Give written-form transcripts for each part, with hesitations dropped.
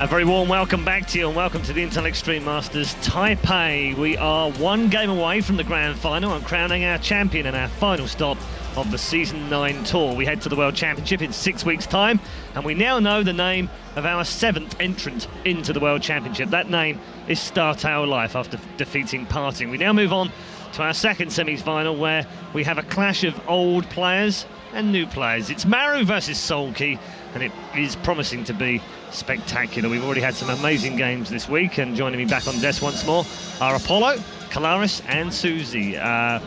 A very warm welcome back to you and welcome to the Intel Extreme Masters Taipei. We are one game away from the grand final and crowning our champion and our final stop of the Season 9 tour. We head to the World Championship in 6 weeks' time, and we now know the name of our 7th entrant into the World Championship. That name is StarCraft Life after defeating Parting. We now move on to our second semi-final, where we have a clash of old players and new players. It's Maru versus Soulkey, and it is promising to be spectacular. We've already had some amazing games this week, and joining me back on desk once more are Apollo, Kalaris and Susie. I'm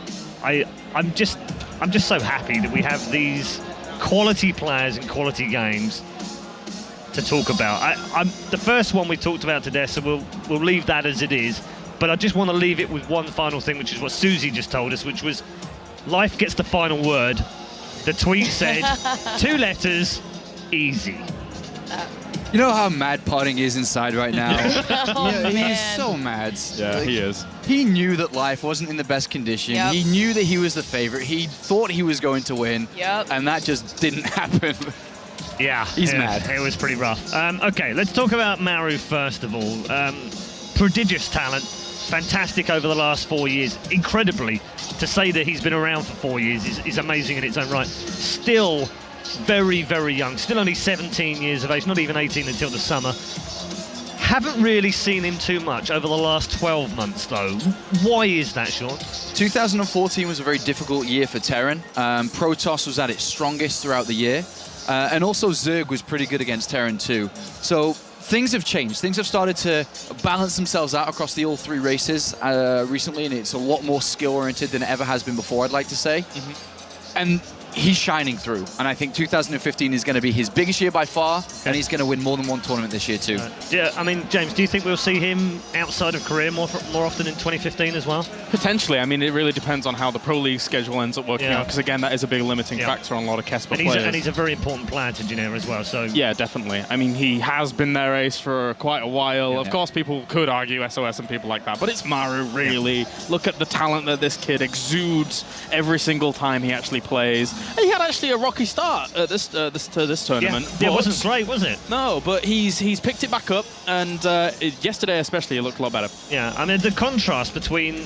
just so happy that we have these quality players and quality games to talk about. The first one we talked about today, so we'll leave that as it is, but I just want to leave it with one final thing, which is what Susie just told us, which was life gets the final word. The tweet said 2 letters, easy. You know how mad Parting is inside right now? He's so mad. Yeah, he is. He knew that Life wasn't in the best condition. Yep. He knew that he was the favorite. He thought he was going to win. Yep. And that just didn't happen. Yeah, he's mad. It was pretty rough. Okay, let's talk about Maru first of all. Prodigious talent, fantastic over the last 4 years. Incredibly, to say that he's been around for 4 years is amazing in its own right. Still very, very young, still only 17 years of age, not even 18 until the summer. Haven't really seen him too much over the last 12 months though. Why is that, Sean? 2014 was a very difficult year for Terran. Protoss was at its strongest throughout the year. And also Zerg was pretty good against Terran too. So things have changed. Things have started to balance themselves out across the all 3 races recently, and it's a lot more skill-oriented than it ever has been before, I'd like to say. And he's shining through, and I think 2015 is going to be his biggest year by far, and he's going to win more than one tournament this year too. Yeah, I mean, James, do you think we'll see him outside of Korea more often in 2015 as well? Potentially. I mean, it really depends on how the Pro League schedule ends up working out, because again, that is a big limiting factor on a lot of Kesper players. And he's a very important player to Junior as well, so... Yeah, definitely. I mean, he has been their ace for quite a while. Of course, people could argue SOS and people like that, but it's Maru, really. Look at the talent that this kid exudes every single time he actually plays. And he had actually a rocky start at this tournament. Yeah, it wasn't great, was it? No, but he's picked it back up, and yesterday especially, it looked a lot better. Yeah, I mean, the contrast between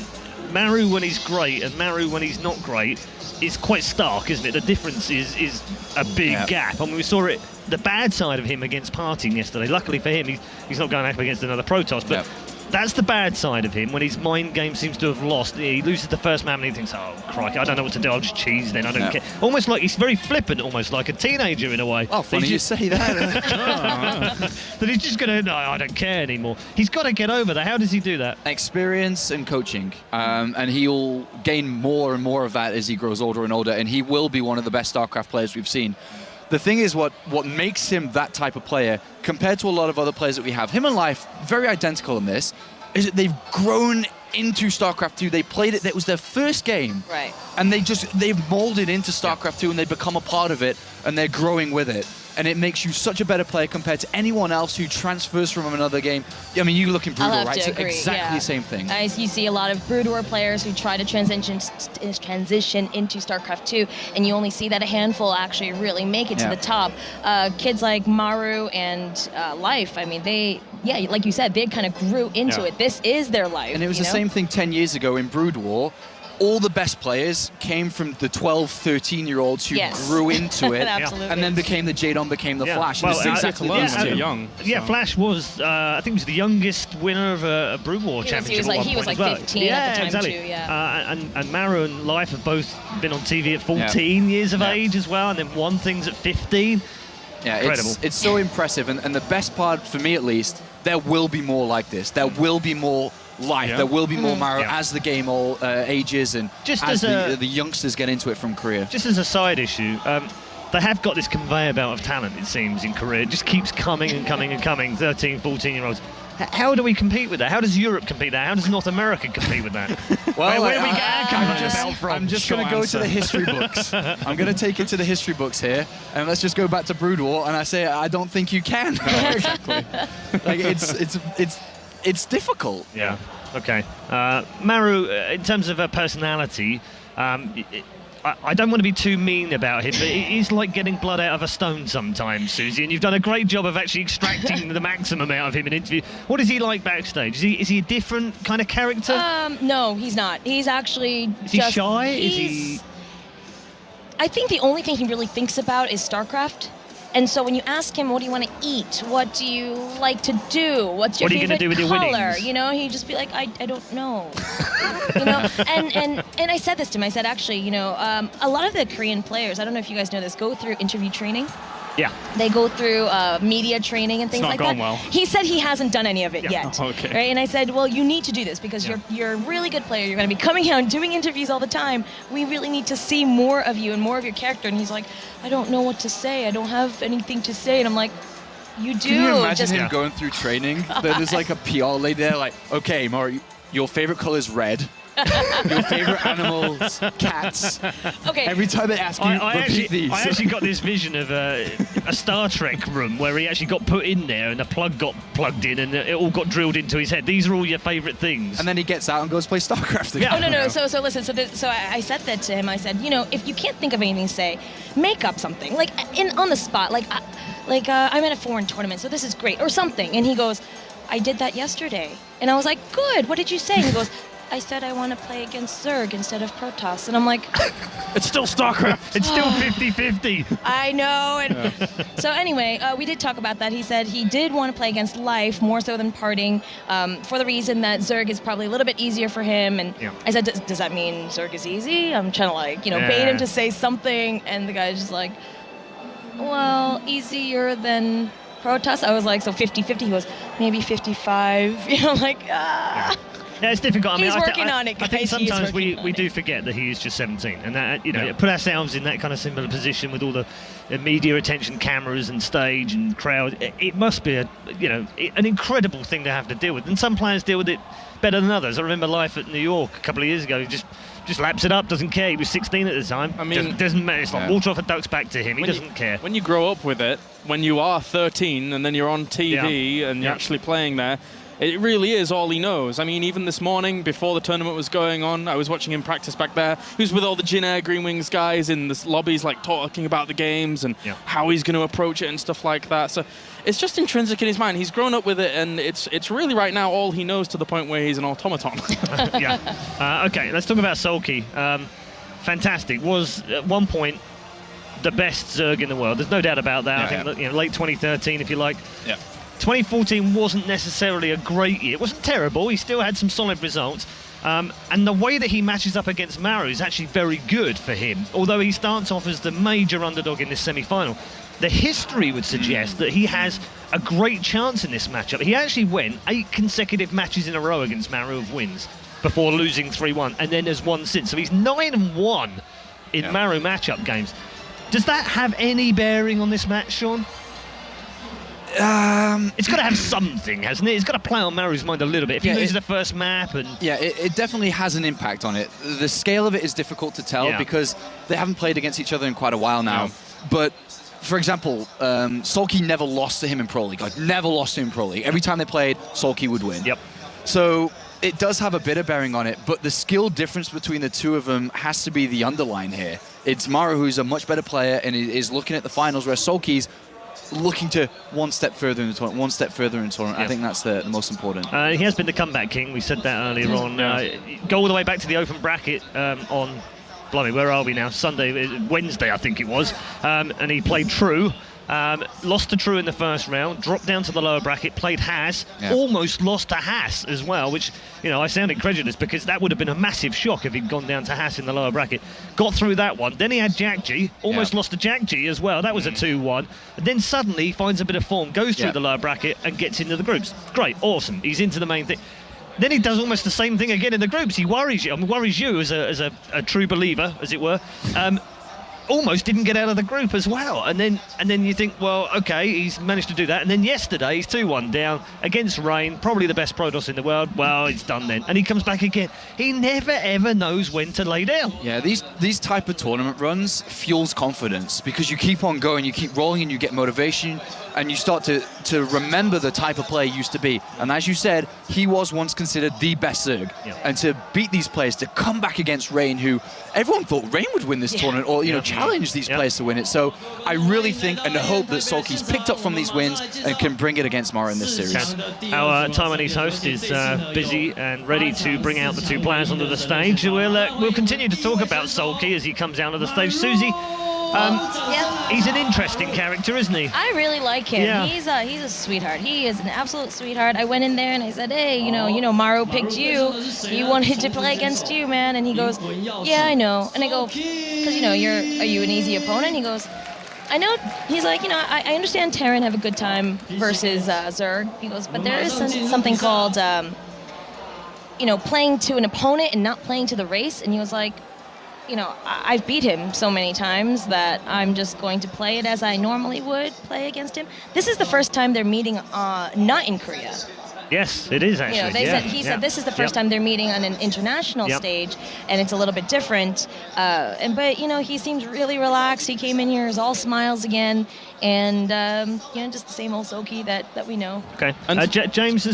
Maru when he's great and Maru when he's not great is quite stark, isn't it? The difference is a big gap. I mean, we saw it, the bad side of him against Parting yesterday. Luckily for him, he's not going up against another Protoss, but that's the bad side of him, when his mind game seems to have lost. He loses the first map and he thinks, oh, crikey, I don't know what to do, I'll just cheese then, I don't care. Almost like he's very flippant, almost like a teenager in a way. Oh, funny you say that. That he's just going to, no, I don't care anymore. He's got to get over that. How does he do that? Experience and coaching, and he'll gain more and more of that as he grows older and older, and he will be one of the best StarCraft players we've seen. The thing is, what makes him that type of player, compared to a lot of other players that we have, him and Life, very identical in this, is that they've grown into StarCraft 2. They played it, that was their first game. Right. And they've molded into StarCraft 2, and they become a part of it, and they're growing with it. And it makes you such a better player compared to anyone else who transfers from another game. I mean, you look in Brood War, right? Agree, it's exactly the same thing. As you see a lot of Brood War players who try to transition into StarCraft 2, and you only see that a handful actually really make it to the top. Kids like Maru and Life, I mean, like you said, they kind of grew into it. This is their life. And it was the same thing 10 years ago in Brood War. All the best players came from the 12, 13-year-olds who grew into it, and then became the Jadon, became the Flash. Well, exactly young. Yeah, Flash was, I think he was the youngest winner of a Brood War championship. He was like 15 at the time too. Yeah. And Maru and Life have both been on TV at 14 years of age as well, and then won things at 15. Yeah, incredible. It's so impressive, and the best part for me at least, there will be more like this. There will be more Life. There will be more Maru as the game all ages, and just as the youngsters get into it from Korea. Just as a side issue, they have got this conveyor belt of talent, it seems, in Korea. It just keeps coming and coming and coming, 13, 14-year-olds. How do we compete with that? How does Europe compete with that? How does North America compete with that? Well, where do we get our conveyor belt from? I'm just going to go to the history books. I'm going to take it to the history books here, and let's just go back to Brood War, and I say I don't think you can. Exactly. Like it's difficult. Yeah. Okay. Maru, in terms of her personality, I don't want to be too mean about him, but it is like getting blood out of a stone sometimes, Susie, and you've done a great job of actually extracting the maximum out of him in interview. What is he like backstage? Is he a different kind of character? No, he's not. He's actually Is he shy? Is he... I think the only thing he really thinks about is StarCraft. And so when you ask him, what do you want to eat? What do you like to do? What's your What are you favorite gonna do with your color? winnings? You know, he'd just be like, I don't know. You know, and I said this to him. I said, actually, you know, a lot of the Korean players, I don't know if you guys know this, go through interview training. Yeah. They go through media training and things like that. It's not going well. He said he hasn't done any of it yet. Okay. Right? And I said, well, you need to do this because you're a really good player. You're going to be coming out and doing interviews all the time. We really need to see more of you and more of your character. And he's like, I don't know what to say. I don't have anything to say. And I'm like, you do. Can you imagine Just him going through training? There's like a PR lady there, like, okay, Maru, your favorite color is red. Your favorite animals, cats. Okay. Every time they ask you, repeat these. I actually got this vision of a Star Trek room where he actually got put in there and the plug got plugged in and it all got drilled into his head. These are all your favourite things. And then he gets out and goes play StarCraft again. Yeah. Oh, no. So listen. So I said that to him. I said, you know, if you can't think of anything to say, make up something. Like on the spot. I'm at a foreign tournament, so this is great, or something. And he goes, I did that yesterday. And I was like, good. What did you say? And he goes, I said I want to play against Zerg instead of Protoss. And I'm like, It's still StarCraft. It's still 50-50. I know. And so anyway, we did talk about that. He said he did want to play against Life more so than Parting, for the reason that Zerg is probably a little bit easier for him. And I said, does that mean Zerg is easy? I'm trying to bait him to say something. And the guy's just like, well, easier than Protoss. I was like, so 50-50. He goes, maybe 55. You know, like, Yeah, it's difficult. I mean, He's working on it, I think guys. He is sometimes we working on do it. forget that he is just 17, and that put ourselves in that kind of similar position with all the media attention, cameras and stage and crowd. It must be an incredible thing to have to deal with, and some players deal with it better than others. I remember Life at New York a couple of years ago. He just laps it up, doesn't care. He was 16 at the time. I mean, doesn't matter. It's like water off a duck's back to him. He doesn't care. When you grow up with it, when you are 13 and then you're on TV and you're actually playing there, it really is all he knows. I mean, even this morning, before the tournament was going on, I was watching him practice back there. He was with all the Jin Air Green Wings guys in the lobbies, like talking about the games and how he's going to approach it and stuff like that. So it's just intrinsic in his mind. He's grown up with it, and it's really right now all he knows, to the point where he's an automaton. Okay, let's talk about Soulkey. Fantastic. Was at one point the best Zerg in the world. There's no doubt about that. I think that, late 2013, if you like. Yeah. 2014 wasn't necessarily a great year. It wasn't terrible. He still had some solid results. And the way that he matches up against Maru is actually very good for him. Although he starts off as the major underdog in this semi-final, the history would suggest that he has a great chance in this matchup. He actually went 8 consecutive matches in a row against Maru of wins before losing 3-1, and then has won since. So he's 9-1 in Maru matchup games. Does that have any bearing on this match, Sean? It's got to have something, hasn't it? It's got to play on Maru's mind a little bit. If he loses the first map and... Yeah, it definitely has an impact on it. The scale of it is difficult to tell because they haven't played against each other in quite a while now. No. But, for example, Soulkey never lost to him in Pro League. Like, never lost to him in Pro League. Every time they played, Soulkey would win. Yep. So it does have a bit of bearing on it, but the skill difference between the two of them has to be the underline here. It's Maru who's a much better player and is looking at the finals, where Soulkey's looking to one step further in the tournament, one step further in the tournament. I think that's the most important. He has been the comeback king. We said that earlier on. Go all the way back to the open bracket on, blimey, where are we now? Wednesday, I think it was. And he played True. Lost to True in the first round, dropped down to the lower bracket, played Haas, almost lost to Haas as well, which, I sound incredulous because that would have been a massive shock if he'd gone down to Haas in the lower bracket. Got through that one. Then he had Jack G, almost lost to Jack G as well. That was a 2-1. And then suddenly he finds a bit of form, goes through the lower bracket and gets into the groups. Great, awesome. He's into the main thing. Then he does almost the same thing again in the groups. He worries you. Worries you as a true believer, as it were. almost didn't get out of the group as well. And then you think, well, okay, he's managed to do that. And then yesterday, he's 2-1 down against Rain, probably the best Protoss in the world. Well, it's done then. And he comes back again. He never, ever knows when to lay down. Yeah, these type of tournament runs fuels confidence because you keep on going, you keep rolling, and you get motivation, and you start to remember the type of player he used to be. And as you said, he was once considered the best Zerg. Yeah. And to beat these players, to come back against Rain, who everyone thought Rain would win this tournament, or challenge these players to win it. So I really think and hope that Soulkey's picked up from these wins and can bring it against Maru in this series. Okay. Our Taiwanese host is busy and ready to bring out the two players onto the stage. We'll continue to talk about Soulkey as he comes out of the stage. Susie, he's an interesting character, isn't he? I really like him. Yeah. He's a sweetheart. He is an absolute sweetheart. I went in there and I said, hey, you know, Maru picked you. He wanted to play against you, man. And he goes, yeah, I know. And I go, because, are you an easy opponent? He goes, I know. He's like, I understand Terran have a good time versus Zerg. He goes, but there is something called, playing to an opponent and not playing to the race. And he was like, I've beat him so many times that I'm just going to play it as I normally would play against him. This is the first time they're meeting not in Korea. Yes, it is actually. He said this is the first time they're meeting on an international stage, and it's a little bit different. But he seems really relaxed. He came in here as all smiles again, and just the same old Soulkey that we know. Okay. James,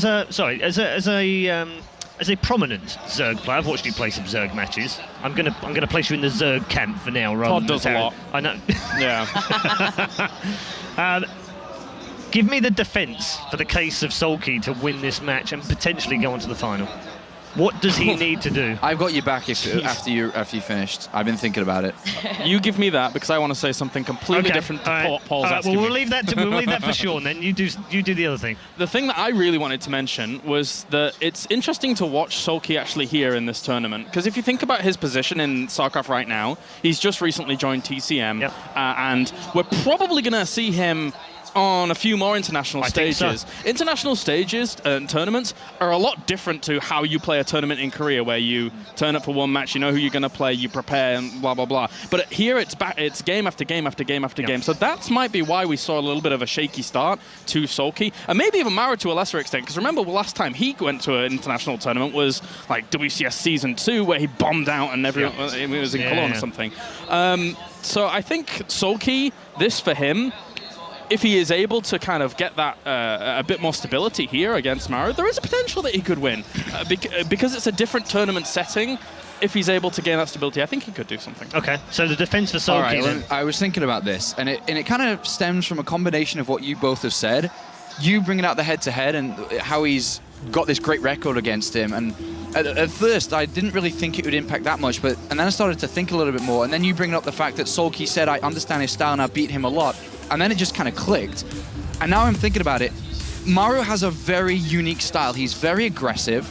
as a prominent Zerg player, I've watched you play some Zerg matches. I'm gonna place you in the Zerg camp for now. Todd does a lot. I know. Yeah. Give me the defense for the case of Soulkey to win this match and potentially go on to the final. What does he need to do? I've got you back after you finished. I've been thinking about it. You give me that because I want to say something completely different to Paul's asking we'll leave that for Sean. Then you do the other thing. The thing that I really wanted to mention was that it's interesting to watch Soulkey actually here in this tournament, because if you think about his position in StarCraft right now, he's just recently joined TCM, and we're probably going to see him on a few more international stages. So. International stages and tournaments are a lot different to how you play a tournament in Korea, where you turn up for one match, you know who you're going to play, you prepare, and blah, blah, blah. But here it's game after game after game after game. So that might be why we saw a little bit of a shaky start to Soulkey, and maybe even Maru to a lesser extent, because remember last time he went to an international tournament was like WCS Season 2, where he bombed out and everyone it was in Cologne or something. So I think Soulkey, this for him, if he is able to kind of get that a bit more stability here against Maru, there is a potential that he could win. Because it's a different tournament setting, if he's able to gain that stability, I think he could do something. Okay, so the defense for Soulkey. All right, well, I was thinking about this, and it kind of stems from a combination of what you both have said. You bringing out the head-to-head and how he's got this great record against him, and at first I didn't really think it would impact that much, and then I started to think a little bit more, and then you bring up the fact that Soulkey said, I understand his style and I beat him a lot, and then it just kind of clicked. And now I'm thinking about it, Maru has a very unique style. He's very aggressive,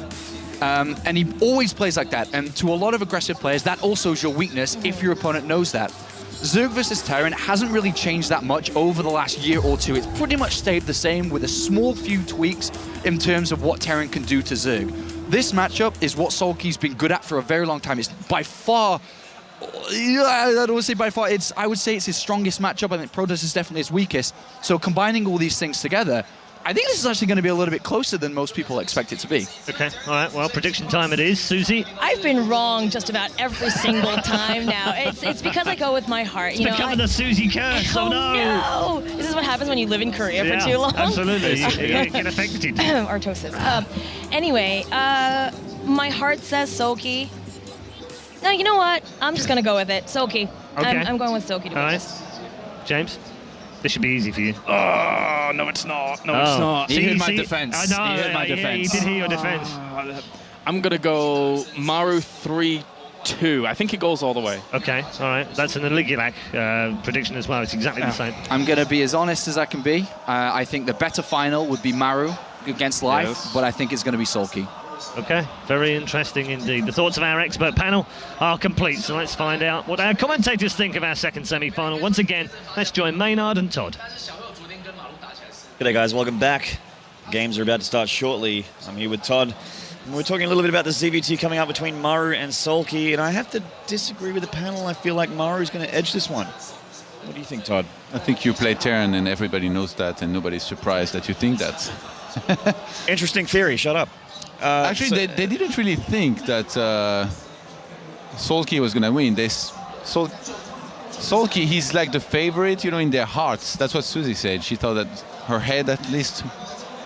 and he always plays like that, and to a lot of aggressive players, that also is your weakness if your opponent knows that. Zerg versus Terran hasn't really changed that much over the last year or two. It's pretty much stayed the same with a small few tweaks in terms of what Terran can do to Zerg. This matchup is what Soulkey's been good at for a very long time. It's by far, I don't say by far, I would say it's his strongest matchup. I think Protoss is definitely his weakest. So combining all these things together, I think this is actually going to be a little bit closer than most people expect it to be. Okay, all right, well, prediction time it is. Susie? I've been wrong just about every single time now. It's because I go with my heart. It's becoming a Susie curse, oh no! This is what happens when you live in Korea for too long. Absolutely, you get affected. Artosis. Anyway, my heart says Soulkey. No, you know what? I'm just going to go with it. Soulkey. Okay. I'm going with Soulkey to win this. James? This should be easy for you. Oh, no, it's not. No, it's not. He heard my defense. I know. He heard my defense. He did hear your defense. I'm going to go Maru 3-2. I think it goes all the way. Okay, all right. That's an Aligulac prediction as well. It's exactly the same. I'm going to be as honest as I can be. I think the better final would be Maru against Life, but I think it's going to be Soulkey. Okay, very interesting indeed. The thoughts of our expert panel are complete, so let's find out what our commentators think of our second semi-final. Once again, let's join Maynard and Todd. G'day guys, welcome back. Games are about to start shortly. I'm here with Todd. We're talking a little bit about the ZvT coming up between Maru and Soulkey, and I have to disagree with the panel. I feel like Maru's going to edge this one. What do you think, Todd? I think you play Terran and everybody knows that, and nobody's surprised that you think that. Interesting theory, shut up. Actually, they didn't really think that Soulkey was going to win. Soulkey, he's like the favorite, you know, in their hearts. That's what Susie said. She thought that her head, at least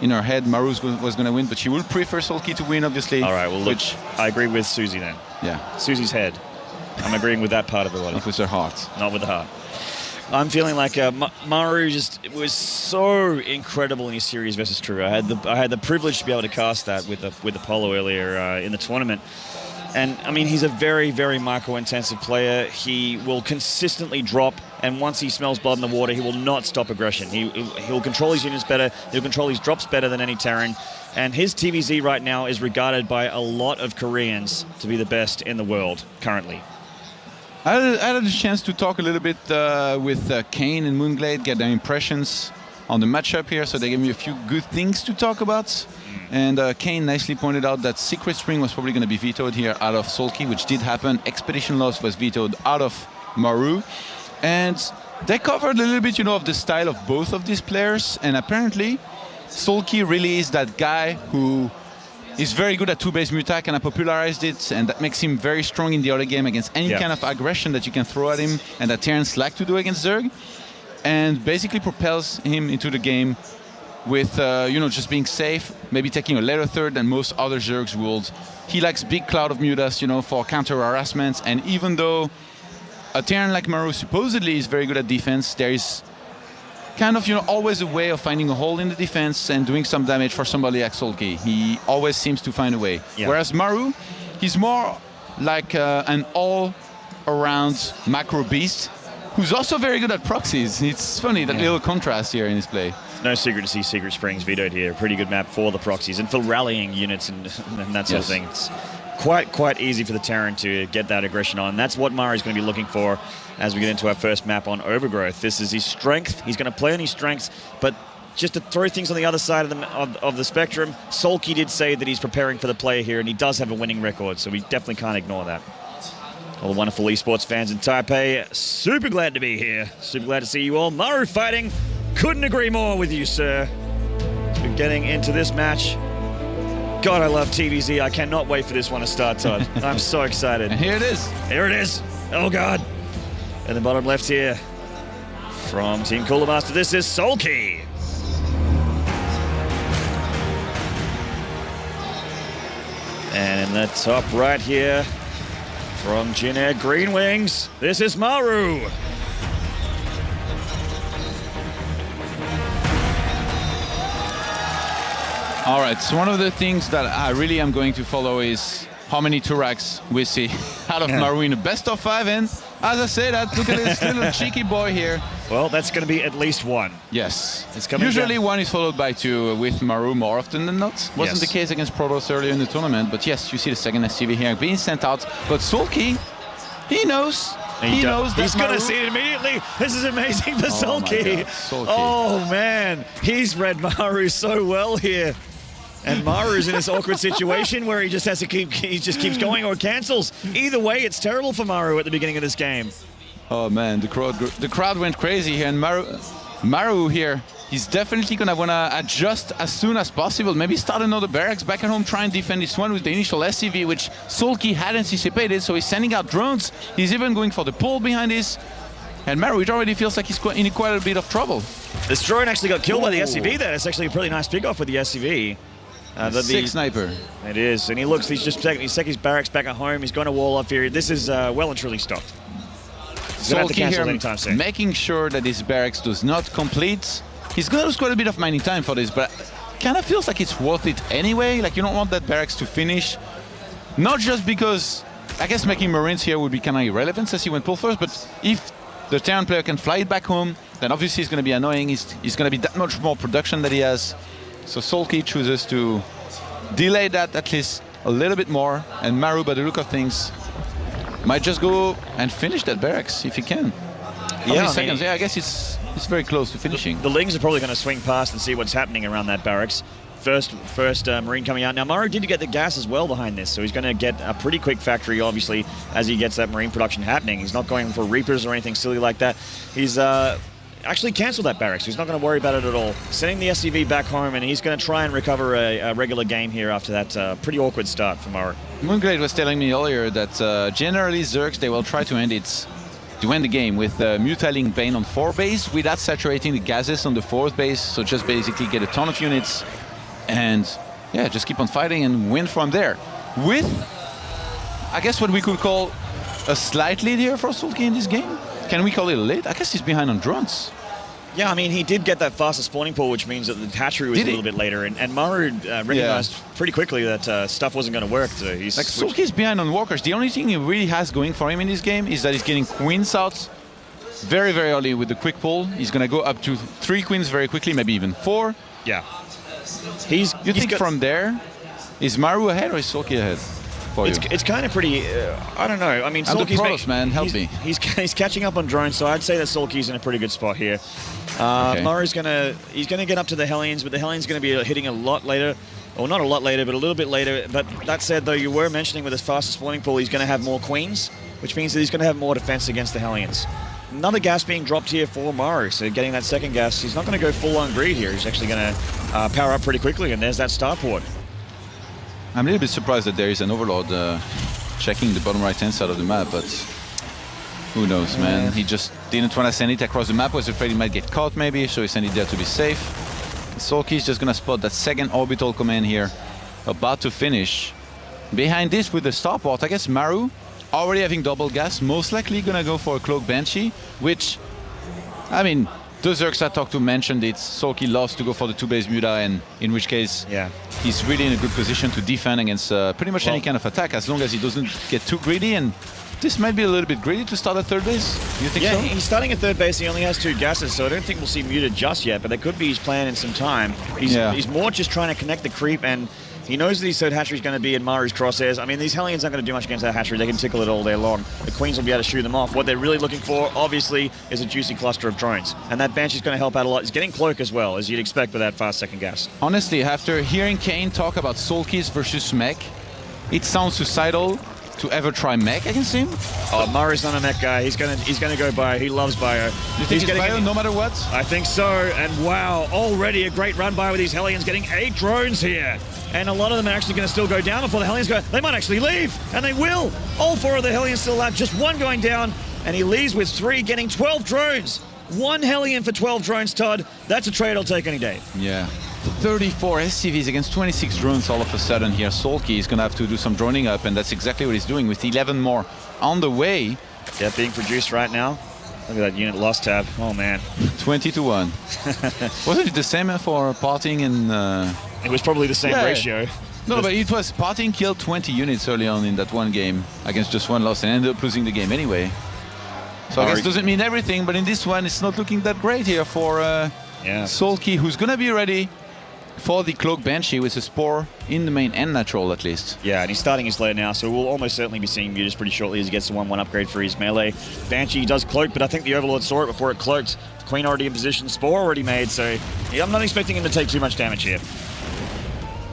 in her head, Maru was going to win, but she would prefer Soulkey to win, obviously. All right, well, look, I agree with Susie then. Yeah. Susie's head. I'm agreeing with that part of the body. Not with her heart. Not with the heart. I'm feeling like Maru just was so incredible in his series versus True. I had the privilege to be able to cast that with the Polo earlier in the tournament. And I mean, he's a very, very micro-intensive player. He will consistently drop, and once he smells blood in the water, he will not stop aggression. He'll control his units better. He'll control his drops better than any Terran. And his TVZ right now is regarded by a lot of Koreans to be the best in the world currently. I had a chance to talk a little bit with Kane and Moonglade, get their impressions on the matchup here, so they gave me a few good things to talk about. And Kane nicely pointed out that Secret Spring was probably going to be vetoed here out of Soulkey, which did happen. Expedition Loss was vetoed out of Maru. And they covered a little bit, you know, of the style of both of these players. And apparently, Soulkey really is that guy who is very good at two-base Mutak, and I popularized it, and that makes him very strong in the other game against any kind of aggression that you can throw at him, and that Terrans like to do against Zerg, and basically propels him into the game with, you know, just being safe, maybe taking a later third than most other Zergs would. He likes big cloud of Mutas, you know, for counter harassment, and even though a Terran like Maru supposedly is very good at defense, there is kind of, you know, always a way of finding a hole in the defense and doing some damage for somebody like Soulkey. He always seems to find a way. Yeah. Whereas Maru, he's more like an all-around macro beast who's also very good at proxies. It's funny, that little contrast here in his play. No secret to see Secret Springs vetoed here. Pretty good map for the proxies and for rallying units and that sort of thing. It's quite easy for the Terran to get that aggression on. That's what Maru's going to be looking for as we get into our first map on Overgrowth. This is his strength. He's going to play on his strengths, but just to throw things on the other side of the spectrum, Soulkey did say that he's preparing for the play here, and he does have a winning record, so we definitely can't ignore that. All the wonderful esports fans in Taipei, super glad to be here. Super glad to see you all. Maru fighting. Couldn't agree more with you, sir. We're getting into this match. God, I love TVZ. I cannot wait for this one to start, Todd. I'm so excited. And here it is. Here it is. Oh, God. And the bottom left here from Team Cooler Master, this is Soulkey. And in the top right here from Jin Air Green Wings, this is Maru. All right, so one of the things that I really am going to follow is how many Turaks we see out of Maru in the best of 5. And as I said, look at this little cheeky boy here. Well, that's going to be at least one. Yes. It's coming Usually down. one is followed by 2 with Maru more often than not. Wasn't the case against Protoss earlier in the tournament, but yes, you see the second SCV here being sent out. But Soulkey, he knows. He knows that he's going to see it immediately. This is amazing for Soulkey. Soulkey. Oh, man. He's read Maru so well here. And Maru's in this awkward situation where he just has to keeps going or cancels. Either way, it's terrible for Maru at the beginning of this game. Oh man, the crowd went crazy here, and Maru here, he's definitely gonna wanna adjust as soon as possible. Maybe start another barracks back at home, try and defend this one with the initial SCV, which Soulkey had anticipated. So he's sending out drones. He's even going for the pull behind this. And Maru, it already feels like he's in quite a bit of trouble. This drone actually got killed by the SCV there. It's actually a pretty nice pick off with the SCV. Sick sniper. It is, and he's taking his barracks back at home. He's going to wall off here. This is well and truly stopped. He's going to have to cancel it anytime soon. Making sure that his barracks does not complete. He's going to lose quite a bit of mining time for this, but kind of feels like it's worth it anyway. Like, you don't want that barracks to finish. Not just because, I guess making Marines here would be kind of irrelevant since he went pull first, but if the Terran player can fly it back home, then obviously it's going to be annoying. He's going to be that much more production that he has. So Soulkey chooses to delay that at least a little bit more, and Maru, by the look of things, might just go and finish that barracks if he can. How many seconds? I guess it's very close to finishing. The Lings are probably going to swing past and see what's happening around that barracks. first Marine coming out. Now, Maru did get the gas as well behind this, so he's going to get a pretty quick factory, obviously, as he gets that Marine production happening. He's not going for Reapers or anything silly like that. He's actually cancelled that barracks, so he's not going to worry about it at all. Sending the SCV back home, and he's going to try and recover a regular game here after that pretty awkward start for Maru. Moonglade was telling me earlier that generally Zergs, they will try to end the game with Mutaling Bane on 4 base without saturating the gases on the 4th base, so just basically get a ton of units and yeah, just keep on fighting and win from there. With, I guess, what we could call a slight lead here for Soulkey in this game. Can we call it a lead? I guess he's behind on drones. Yeah, I mean, he did get that faster spawning pool, which means that the hatchery was a little bit later, and Maru recognized pretty quickly that stuff wasn't going to work. So he's like Soulkey's behind on walkers. The only thing he really has going for him in this game is that he's getting queens out very, very early with the quick pull. He's going to go up to 3 queens very quickly, maybe even 4. Yeah. You think from there, is Maru ahead or is Soulkey ahead for you? It's kind of pretty, I don't know. I mean, Soulkey's man, help me. He's catching up on drones, so I'd say that Soulkey's in a pretty good spot here. Okay. Maru's he's gonna get up to the Hellions, but the Hellions gonna be hitting a lot later. Well, not a lot later, but a little bit later. But that said, though, you were mentioning with his faster spawning pool, he's gonna have more queens, which means that he's gonna have more defense against the Hellions. Another gas being dropped here for Maru, so getting that second gas, he's not going to go full-on greed here. He's actually going to power up pretty quickly, and there's that starport. I'm a little bit surprised that there is an Overlord checking the bottom right-hand side of the map, but who knows, man. He just didn't want to send it across the map, was afraid he might get caught maybe, so he sent it there to be safe. Soulkey's just going to spot that second orbital command here, about to finish. Behind this with the starport, I guess Maru, already having double gas, most likely gonna go for a Cloak Banshee, which, I mean, the Zergs I talked to mentioned it. Soulkey loves to go for the 2-base Muta, and in which case, he's really in a good position to defend against pretty much any kind of attack, as long as he doesn't get too greedy. And this might be a little bit greedy to start at 3rd base. You think so? Yeah, he's starting at 3rd base. He only has 2 gases, so I don't think we'll see Muta just yet, but that could be his plan in some time. He's more just trying to connect the creep, and he knows that his 3rd hatchery is going to be in Maru's crosshairs. I mean, these Hellions aren't going to do much against that hatchery. They can tickle it all day long. The Queens will be able to shoot them off. What they're really looking for, obviously, is a juicy cluster of drones. And that Banshee's going to help out a lot. He's getting Cloak as well, as you'd expect with that fast second gas. Honestly, after hearing Kane talk about Soulkeys versus mech, it sounds suicidal to ever try mech against him. Oh, Maru's not a mech guy. He's gonna go bio. He loves bio. You think he's bio no matter what? I think so. And wow, already a great run by with these Hellions, getting 8 drones here. And a lot of them are actually going to still go down before the Hellions go. They might actually leave, and they will. All 4 of the Hellions still alive, just 1 going down, and he leaves with 3, getting 12 drones. 1 Hellion for 12 drones, Todd. That's a trade I'll take any day. Yeah. 34 SCVs against 26 drones all of a sudden here. Soulkey is going to have to do some droning up, and that's exactly what he's doing with 11 more on the way. Yeah, being produced right now. Look at that unit loss tab. Oh, man. 20-1. Wasn't it the same for Parting and... It was probably the same ratio. No, but it was Parting killed 20 units early on in that one game against just 1 loss and ended up losing the game anyway. So I guess it doesn't mean everything, but in this one, it's not looking that great here for Soulkey, who's going to be ready for the Cloak Banshee with a Spore in the main and natural at least. Yeah, and he's starting his layer now, so we'll almost certainly be seeing Mutas pretty shortly as he gets the 1-1 upgrade for his melee. Banshee does Cloak, but I think the Overlord saw it before it cloaked. Queen already in position, Spore already made, so yeah, I'm not expecting him to take too much damage here.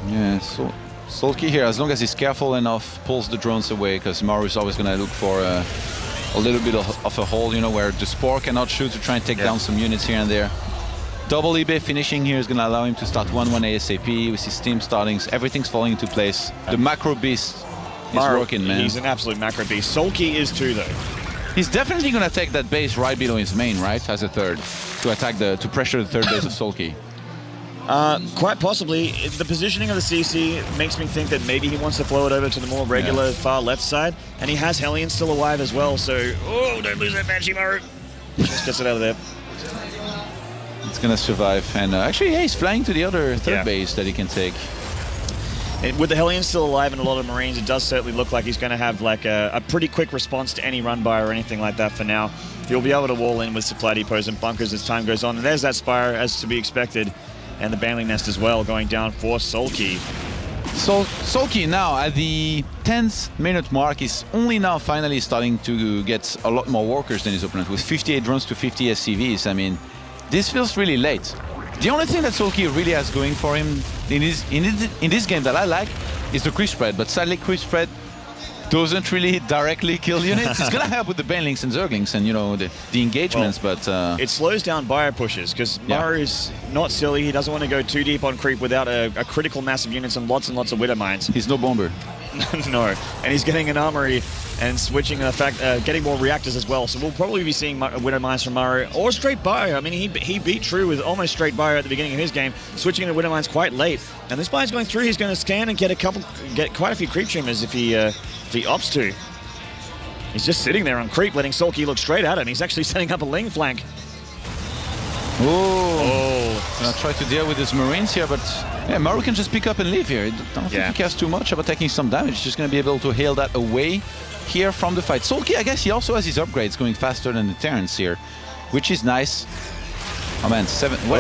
Yeah, so Soulkey here, as long as he's careful enough, pulls the drones away, because Maru's always going to look for a little bit of a hole, you know, where the Spore cannot shoot to try and take down some units here and there. Double eBay finishing here is going to allow him to start 1-1 ASAP with his team startings. Everything's falling into place. The macro beast is working, man. He's an absolute macro beast. Soulkey is too, though. He's definitely going to take that base right below his main, right, as a 3rd, to attack to pressure the 3rd base of Soulkey. Quite possibly. The positioning of the CC makes me think that maybe he wants to flow it over to the more regular far left side, and he has Hellion still alive as well, so... Oh, don't lose that Banshee, Maru. Just gets it out of there. It's going to survive, and actually, yeah, he's flying to the other 3rd base that he can take. And with the Hellions still alive and a lot of Marines, it does certainly look like he's going to have like a pretty quick response to any run by or anything like that for now. He'll be able to wall in with supply depots and bunkers as time goes on, and there's that Spire as to be expected. And the Baneling Nest as well, going down for Soulkey. So Soulkey now at the 10th minute mark is only now finally starting to get a lot more workers than his opponent, with 58 drones to 50 SCVs. I mean, this feels really late. The only thing that Soulkey really has going for him in this game that I like is the creep spread, but sadly creep spread doesn't really directly kill units. It's gonna help with the banelings and zerglings and the engagements, but it slows down bio pushes because Maru's not silly. He doesn't want to go too deep on creep without a critical mass of units and lots of Widow Mines. He's no bomber. No, and he's getting an armory and switching getting more reactors as well. So we'll probably be seeing Widow Mines from Maru or straight bio. I mean, he beat True with almost straight bio at the beginning of his game, switching into Widow Mines quite late. And this bio's going through. He's going to scan and get quite a few creep tumors if he opts to. He's just sitting there on creep, letting Soulkey look straight at him. He's actually setting up a Ling flank. Oh, gonna try to deal with his Marines here, but yeah, Maru can just pick up and leave here. I don't think he cares too much about taking some damage. He's just gonna be able to hail that away here from the fight. Soulkey, I guess he also has his upgrades going faster than the Terrans here, which is nice. Oh man,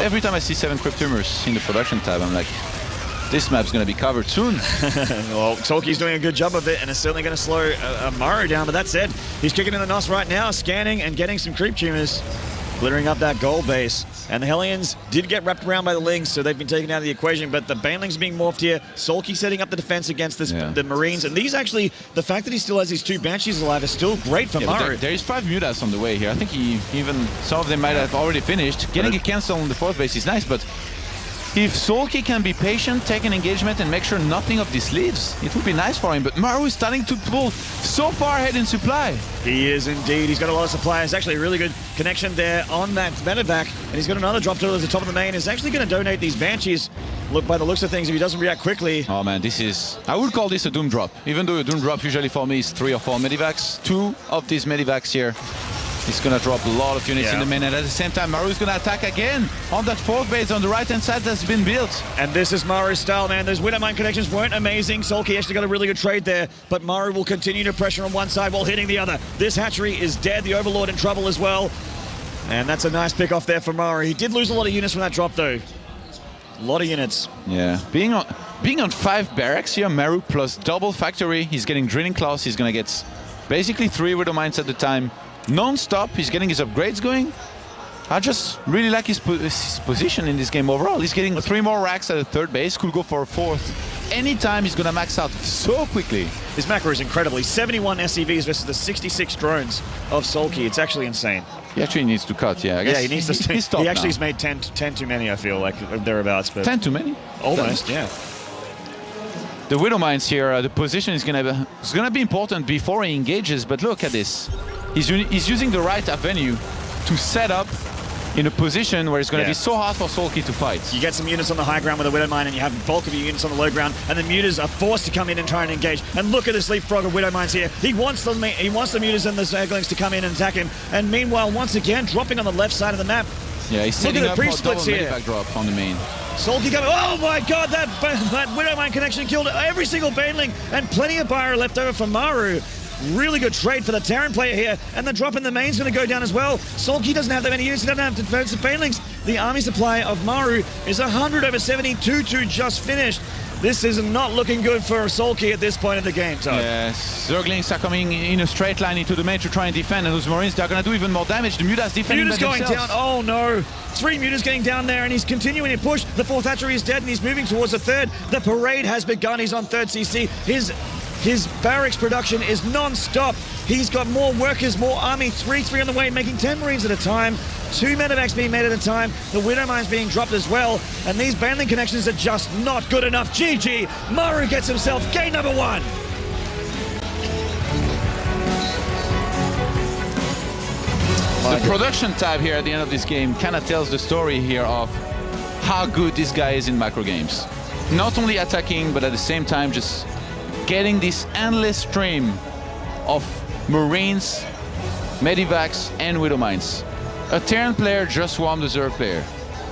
every time I see 7 Crypt Tumors in the production tab, I'm like, this map's gonna be covered soon. Well, Soulkey's doing a good job of it, and it's certainly gonna slow Maru down, but that said, he's kicking in the NOS right now, scanning and getting some creep tumors. Glittering up that gold base. And the Hellions did get wrapped around by the Lings, so they've been taken out of the equation, but the Banelings being morphed here, Soulkey setting up the defense against the Marines, and these actually, the fact that he still has these 2 Banshees alive is still great for Maru. There is 5 Mutas on the way here. I think some of them might have already finished. Getting a cancel on the 4th base is nice, but if Soulkey can be patient, take an engagement, and make sure nothing of this leaves, it would be nice for him. But Maru is starting to pull so far ahead in supply. He is indeed. He's got a lot of supply. It's actually a really good connection there on that medevac. And he's got another drop to the top of the main. He's actually going to donate these Banshees. Look, by the looks of things, if he doesn't react quickly. Oh man, I would call this a Doom drop. Even though a Doom drop usually for me is 3 or 4 medivacs. 2 of these medivacs here. He's gonna drop a lot of units in the main, and at the same time, Maru's gonna attack again on that 4th base on the right-hand side that's been built. And this is Maru's style, man. Those Widow Mine connections weren't amazing. Soulkey actually got a really good trade there, but Maru will continue to pressure on one side while hitting the other. This hatchery is dead. The Overlord in trouble as well. And that's a nice pick off there for Maru. He did lose a lot of units from that drop, though. A lot of units. Yeah, being on 5 barracks here, Maru plus double factory. He's getting drilling claws. He's gonna get basically 3 Widow Mines at the time. Non-stop, he's getting his upgrades going. I just really like his position in this game overall. He's getting 3 more racks at the 3rd base, could go for a 4th. Anytime he's gonna max out so quickly. His macro is incredibly 71 SCVs versus the 66 drones of Soulkey. It's actually insane. He actually needs to cut, I guess. Yeah, he needs to. He actually has made 10 too many, I feel like, thereabouts. But 10 too many? Almost, yeah. The Widow Mines here, the position is gonna be important before he engages, but look at this. He's using the right avenue to set up in a position where it's going to be so hard for Soulkey to fight. You get some units on the high ground with a Widow Mine, and you have the bulk of your units on the low ground, and the Mutas are forced to come in and try and engage. And look at this leapfrog of Widow Mines here. He wants the Mutas and the Zerglings to come in and attack him. And meanwhile, once again, dropping on the left side of the map. Yeah, he's setting up a double medivac drop on the main. Soulkey coming. Oh my God, that Widow Mine connection killed every single Baneling, and plenty of Pyro left over for Maru. Really good trade for the Terran player here, and the drop in the main's going to go down as well. Soulkey doesn't have that many units, he doesn't have defensive Banelings. The army supply of Maru is 100 over 70, 2-2 just finished. This is not looking good for Soulkey at this point of the game, Todd. Yes, Zerglings are coming in a straight line into the main to try and defend, and those Marines, they're going to do even more damage. The Mutas defending by going themselves. down, oh no. 3 Mutas getting down there, and he's continuing to push. The 4th hatchery is dead, and he's moving towards the 3rd. The parade has begun, he's on 3rd CC. His barracks production is non-stop. He's got more workers, more army, 3 on the way, making 10 Marines at a time. 2 medevacs being made at a time. The Widow Mines being dropped as well. And these Baneling connections are just not good enough. GG, Maru gets himself game number 1. The production tab here at the end of this game kind of tells the story here of how good this guy is in macro games. Not only attacking, but at the same time just getting this endless stream of Marines, Medivacs, and Widow Mines. A Terran player just swarmed the Zerg player.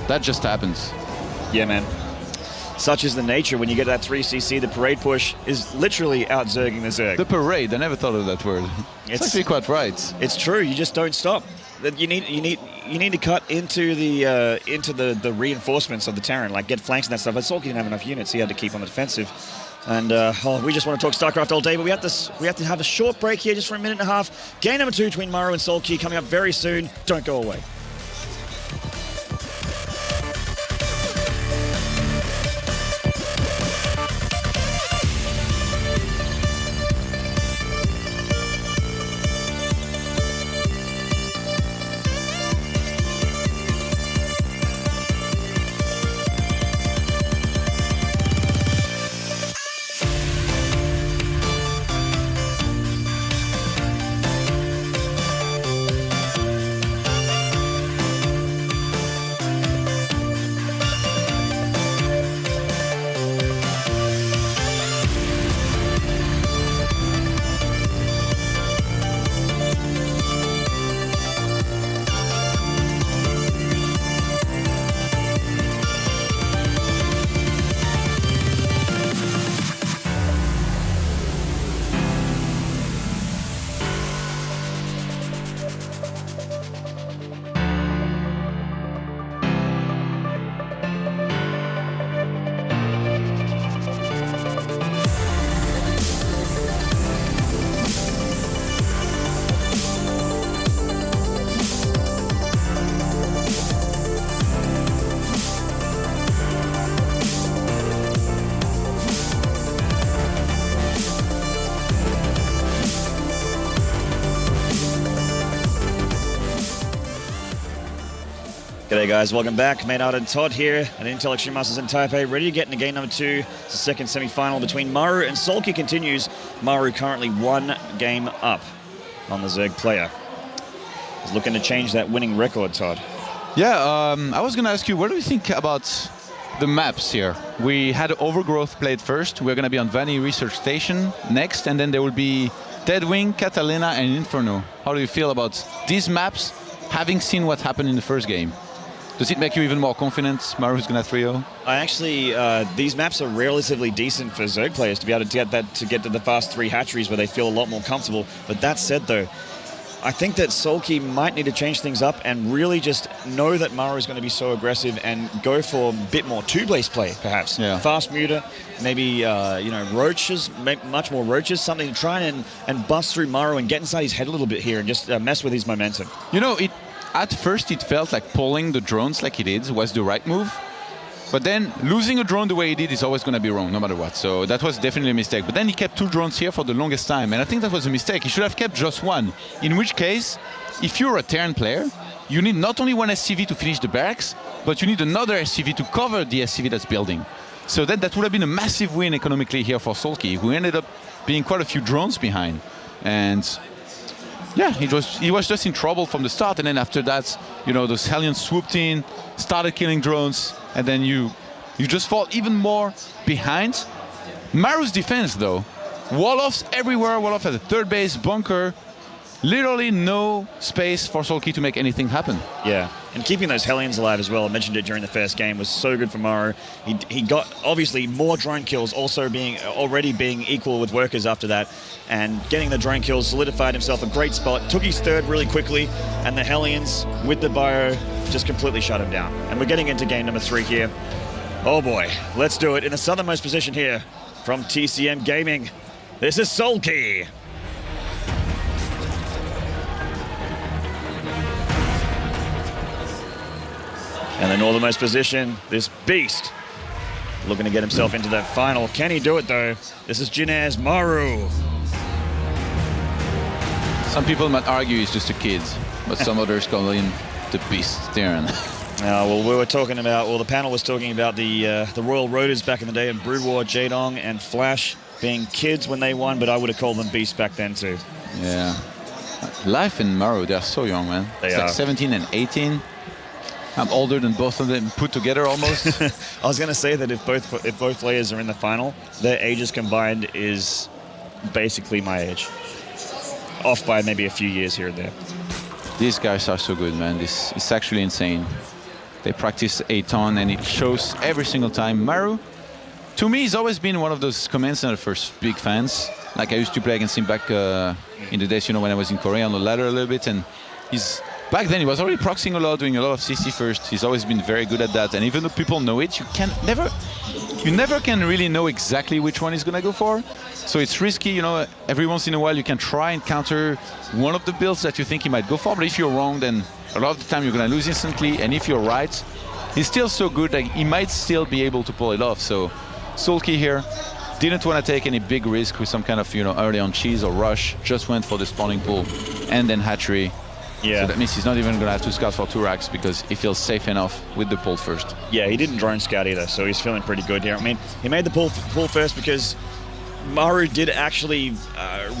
That just happens. Yeah, man. Such is the nature. When you get that 3cc, the parade push is literally out-zerging the Zerg. The parade, I never thought of that word. It's actually quite right. It's true, you just don't stop. You need to cut into the reinforcements of the Terran, like get flanks and that stuff. But Soulkey didn't have enough units, he had to keep on the defensive. And we just want to talk StarCraft all day, but we have to have a short break here just for a minute and a half. Game number 2 between Maru and Soulkey coming up very soon. Don't go away. G'day guys, welcome back. Maynard and Todd here at Intel Extreme Masters in Taipei, ready to get into game number 2. It's the second semi-final between Maru and Soulkey continues. Maru currently 1 game up on the Zerg player. He's looking to change that winning record, Todd. Yeah, I was going to ask you, what do you think about the maps here? We had Overgrowth played first. We're going to be on Vanny Research Station next, and then there will be Deadwing, Catalina, and Inferno. How do you feel about these maps, having seen what happened in the first game? Does it make you even more confident Maru's going to 3-0? I actually, these maps are relatively decent for Zerg players to be able to get to the fast 3 hatcheries where they feel a lot more comfortable. But that said, though, I think that Soulkey might need to change things up and really just know that Maru is going to be so aggressive and go for a bit more two-base play, perhaps. Yeah. Fast muter, maybe, you know, roaches, much more roaches, something to try and bust through Maru and get inside his head a little bit here and just mess with his momentum. You know, at first it felt like pulling the drones like he did was the right move. But then losing a drone the way he did is always going to be wrong, no matter what. So that was definitely a mistake. But then he kept 2 drones here for the longest time. And I think that was a mistake. He should have kept just 1. In which case, if you're a Terran player, you need not only 1 SCV to finish the barracks, but you need another SCV to cover the SCV that's building. So that would have been a massive win economically here for Soulkey, who ended up being quite a few drones behind. And yeah, he was just in trouble from the start. And then after that, you know, those Hellions swooped in, started killing drones, and then you just fall even more behind. Maru's defense, though, wall-offs everywhere, wall-off at the 3rd base, bunker, literally no space for Soulkey to make anything happen. Yeah, and keeping those Hellions alive as well, I mentioned it during the first game, was so good for Maru. He got, obviously, more drone kills, also already being equal with workers after that, and getting the drone kills solidified himself a great spot, took his 3rd really quickly, and the Hellions, with the bio, just completely shut him down. And we're getting into game number 3 here. Oh boy, let's do it. In the southernmost position here from TCM Gaming, this is Soulkey. And the northernmost position, this beast, looking to get himself into that final. Can he do it, though? This is Jinaz's Maru. Some people might argue he's just a kid, but some others call him the beast Terran. Well, we were talking about, well, the panel was talking about the Royal Roaders back in the day, and Brood War, Jaedong, and Flash being kids when they won, but I would have called them beasts back then, too. Yeah. Life in Maru, they're so young, man. It's like 17 and 18. I'm older than both of them put together almost. I was going to say that if both players are in the final, their ages combined is basically my age. Off by maybe a few years here and there. These guys are so good, man. This is actually insane. They practice a ton and it shows every single time. Maru, to me, he's always been one of those Command Center first big fans. Like I used to play against him back in the days, you know, when I was in Korea on the ladder a little bit. And back then he was already proxying a lot, doing a lot of CC first. He's always been very good at that. And even though people know it, you never can really know exactly which one he's gonna go for. So it's risky, you know. Every once in a while you can try and counter one of the builds that you think he might go for. But if you're wrong, then a lot of the time you're gonna lose instantly. And if you're right, he's still so good that he might still be able to pull it off. So Soulkey here didn't want to take any big risk with some kind of, you know, early on cheese or rush. Just went for the spawning pool and then hatchery. Yeah. So that means he's not even going to have to scout for 2 racks because he feels safe enough with the pull first. Yeah, he didn't drone scout either, so he's feeling pretty good here. I mean, he made the pull first because Maru did actually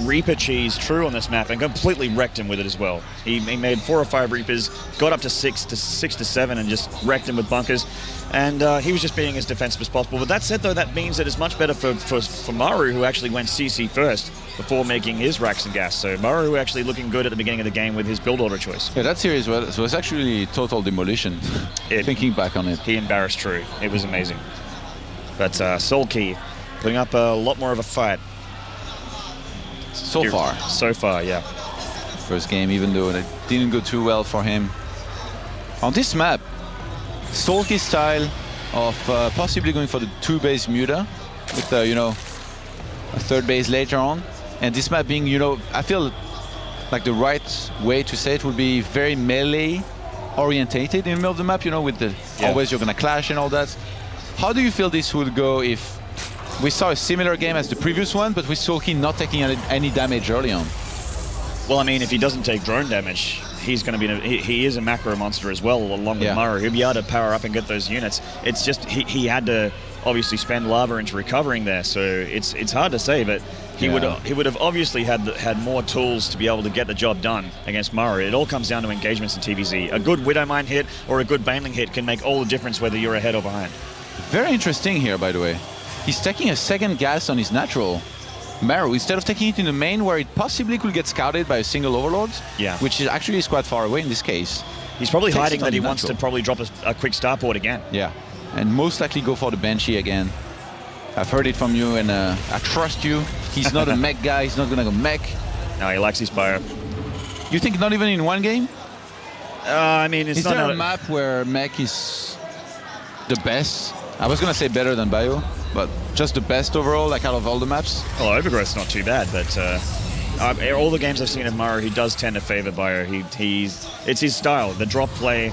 Reaper cheese true on this map and completely wrecked him with it as well. He made 4 or 5 Reapers, got up to 6 to 7 and just wrecked him with bunkers. And he was just being as defensive as possible. But that said, though, that means that it's much better for Maru, who actually went CC first before making his racks and gas. So Maru actually looking good at the beginning of the game with his build order choice. Yeah, that series was actually total demolition, thinking back on it. He embarrassed True. It was amazing. But Soulkey putting up a lot more of a fight. So far, yeah. First game, even though it didn't go too well for him. On this map, Soulkey's style of possibly going for the 2-base muta with, you know, a 3rd base later on. And this map being, you know, I feel like the right way to say it would be very melee orientated in the middle of the map, you know, with the always you're going to clash and all that. How do you feel this would go if we saw a similar game as the previous one, but with Soulkey not taking any damage early on? Well, I mean, if he doesn't take drone damage, he's going to be. He is a macro monster as well, along with Maru. He'll be able to power up and get those units. It's just he had to obviously spend lava into recovering there, so it's hard to say, but he would have obviously had more tools to be able to get the job done against Maru. It all comes down to engagements in TVZ. A good Widowmine hit or a good Baneling hit can make all the difference whether you're ahead or behind. Very interesting here, by the way. He's taking a second gas on his natural. Maru, instead of taking it in the main where it possibly could get scouted by a single Overlord, which is actually quite far away in this case. He's probably hiding that he wants to probably drop a quick starport again. Yeah, and most likely go for the Banshee again. I've heard it from you, and I trust you. He's not a mech guy, he's not gonna go mech. No, he likes his bio. You think not even in one game? I mean, it's is not there a map where mech is the best? I was gonna say better than bio, but just the best overall, like out of all the maps? Well, Overgrowth's not too bad, but all the games I've seen of Maru, he does tend to favor bio. It's his style, the drop play,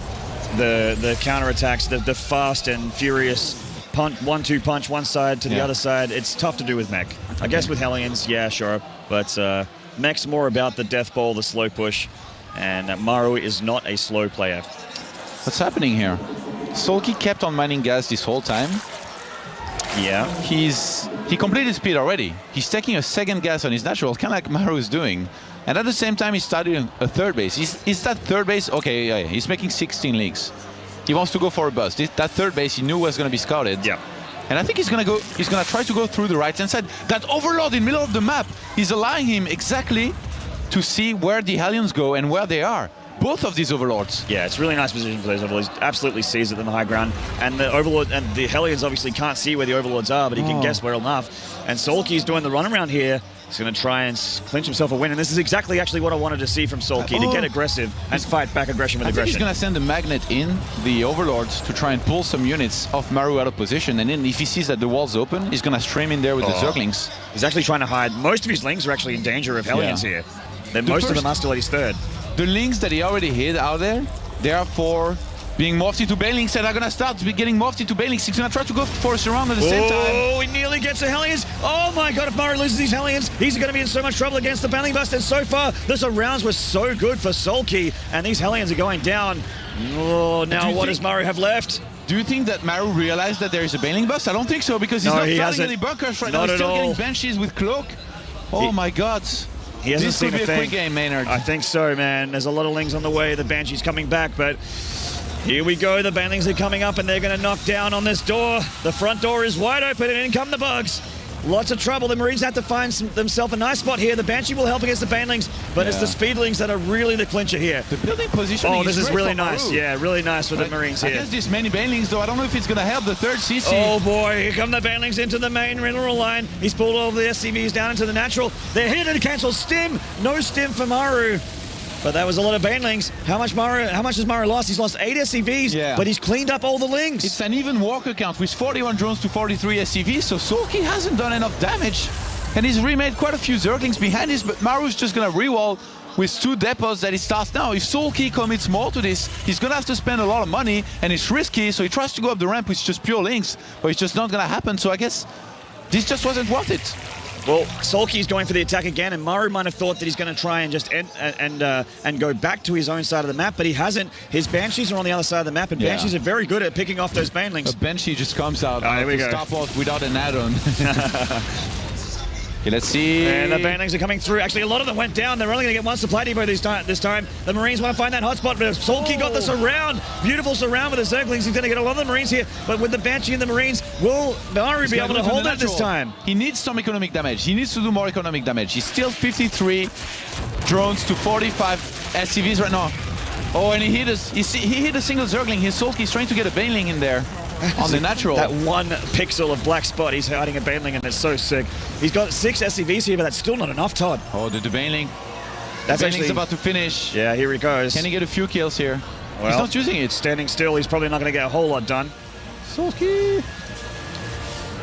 the counterattacks, the fast and furious punch, 1-2 punch one side to the other side. It's tough to do with mech. I guess with Hellions, yeah, sure, but mech's more about the death ball, the slow push, and Maru is not a slow player. What's happening here? Soulkey kept on mining gas this whole time. Yeah. He completed speed already. He's taking a second gas on his natural, kind of like Maru is doing. And at the same time, he's starting a third base. Is that third base? Okay, yeah, he's making 16 leagues. He wants to go for a bust. That third base, he knew was going to be scouted. Yeah. And I think he's going to try to go through the right-hand side. That Overlord in the middle of the map is allowing him exactly to see where the Hellions go and where they are. Both of these Overlords. Yeah, it's really nice position for those Overlords. Absolutely sees it in the high ground. And the Overlord and the Hellions obviously can't see where the Overlords are, but he can guess well enough. And Soulkey's doing the run around here. He's going to try and clinch himself a win. And this is exactly actually what I wanted to see from Soulkey, to get aggressive and fight back aggression with aggression. He's going to send the magnet in, the Overlords, to try and pull some units off Maru out of position. And then if he sees that the wall's open, he's going to stream in there with the Zerglings. He's actually trying to hide. Most of his Lings are actually in danger of Hellions here. Most of them are still at his third. The Lings that he already hid out there, they are for being morphed into Banelings, and are going to start getting morphed into Banelings. He's going to try to go for a surround at the same time. Oh, he nearly gets the Hellions. Oh my god, if Maru loses these Hellions, he's going to be in so much trouble against the Baneling Bust. And so far, the surrounds were so good for Soulkey, and these Hellions are going down. Oh, now what does Maru have left? Do you think that Maru realized that there is a Baneling Bust? I don't think so, because he's not starting any bunkers right now. He's still getting Banshees with Cloak. Oh my god. He hasn't seen a thing. Quick game, Maynard. I think so, man. There's a lot of Lings on the way. The Banshee's coming back, but here we go. The Banelings are coming up, and they're going to knock down on this door. The front door is wide open, and in come the bugs. Lots of trouble. The Marines have to find themselves a nice spot here. The Banshee will help against the Banelings, but it's the Speedlings that are really the clincher here. The building positioning this is really nice. Yeah, really nice for the Marines here. Against these many Banelings, though, I don't know if it's going to help the third CC. Oh boy, here come the Banelings into the main mineral line. He's pulled all the SCVs down into the natural. They're here to cancel stim. No stim for Maru. But that was a lot of Banelings. How much has Maru lost? He's lost 8 SCVs, but he's cleaned up all the Lings. It's an even walker count with 41 drones to 43 SCVs, so Soulkey hasn't done enough damage. And he's remade quite a few Zerglings behind this, but Maru's just going to rewall with 2 depots that he starts now. If Soulkey commits more to this, he's going to have to spend a lot of money, and it's risky, so he tries to go up the ramp with just pure Lings, but it's just not going to happen, so I guess this just wasn't worth it. Well, Soulkey's going for the attack again, and Maru might have thought that he's going to try and just and go back to his own side of the map, but he hasn't. His Banshees are on the other side of the map, and Banshees are very good at picking off those Banelings. A Banshee just comes out to stop off without an add-on. Okay, let's see. And the Banelings are coming through. Actually, a lot of them went down. They're only going to get 1 supply depot this time. The Marines want to find that hotspot, but Soulkey got the surround. Beautiful surround with the Zerglings. He's going to get a lot of the Marines here, but with the Banshee and the Marines, will Maru be able to hold it this time? He needs some economic damage. He needs to do more economic damage. He's still 53 drones to 45 SCVs right now. Oh, and he hit a single Zergling. His Soulkey's trying to get a Baneling in there. On the natural. That 1 pixel of black spot, he's hiding a Baneling, and it's so sick. He's got 6 SCVs here, but that's still not enough, Todd. Oh, the Baneling. That's Baneling's about to finish. Yeah, here he goes. Can he get a few kills here? Well, he's not using it. Standing still, he's probably not going to get a whole lot done. Soulkey.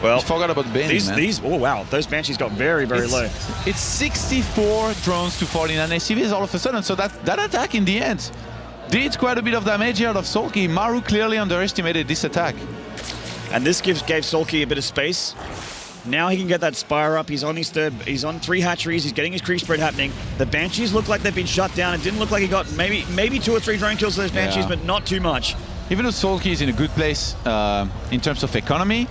Well, he forgot about the Baneling, oh wow, those Banshees got very, very low. It's 64 drones to 49 SCVs all of a sudden, so that attack in the end did quite a bit of damage here out of Soulkey. Maru clearly underestimated this attack. And this gave Soulkey a bit of space. Now he can get that Spire up. He's on his third. He's on 3 hatcheries. He's getting his creep spread happening. The Banshees look like they've been shut down. It didn't look like he got maybe 2 or 3 drone kills to those Banshees, but not too much. Even though Soulkey is in a good place in terms of economy,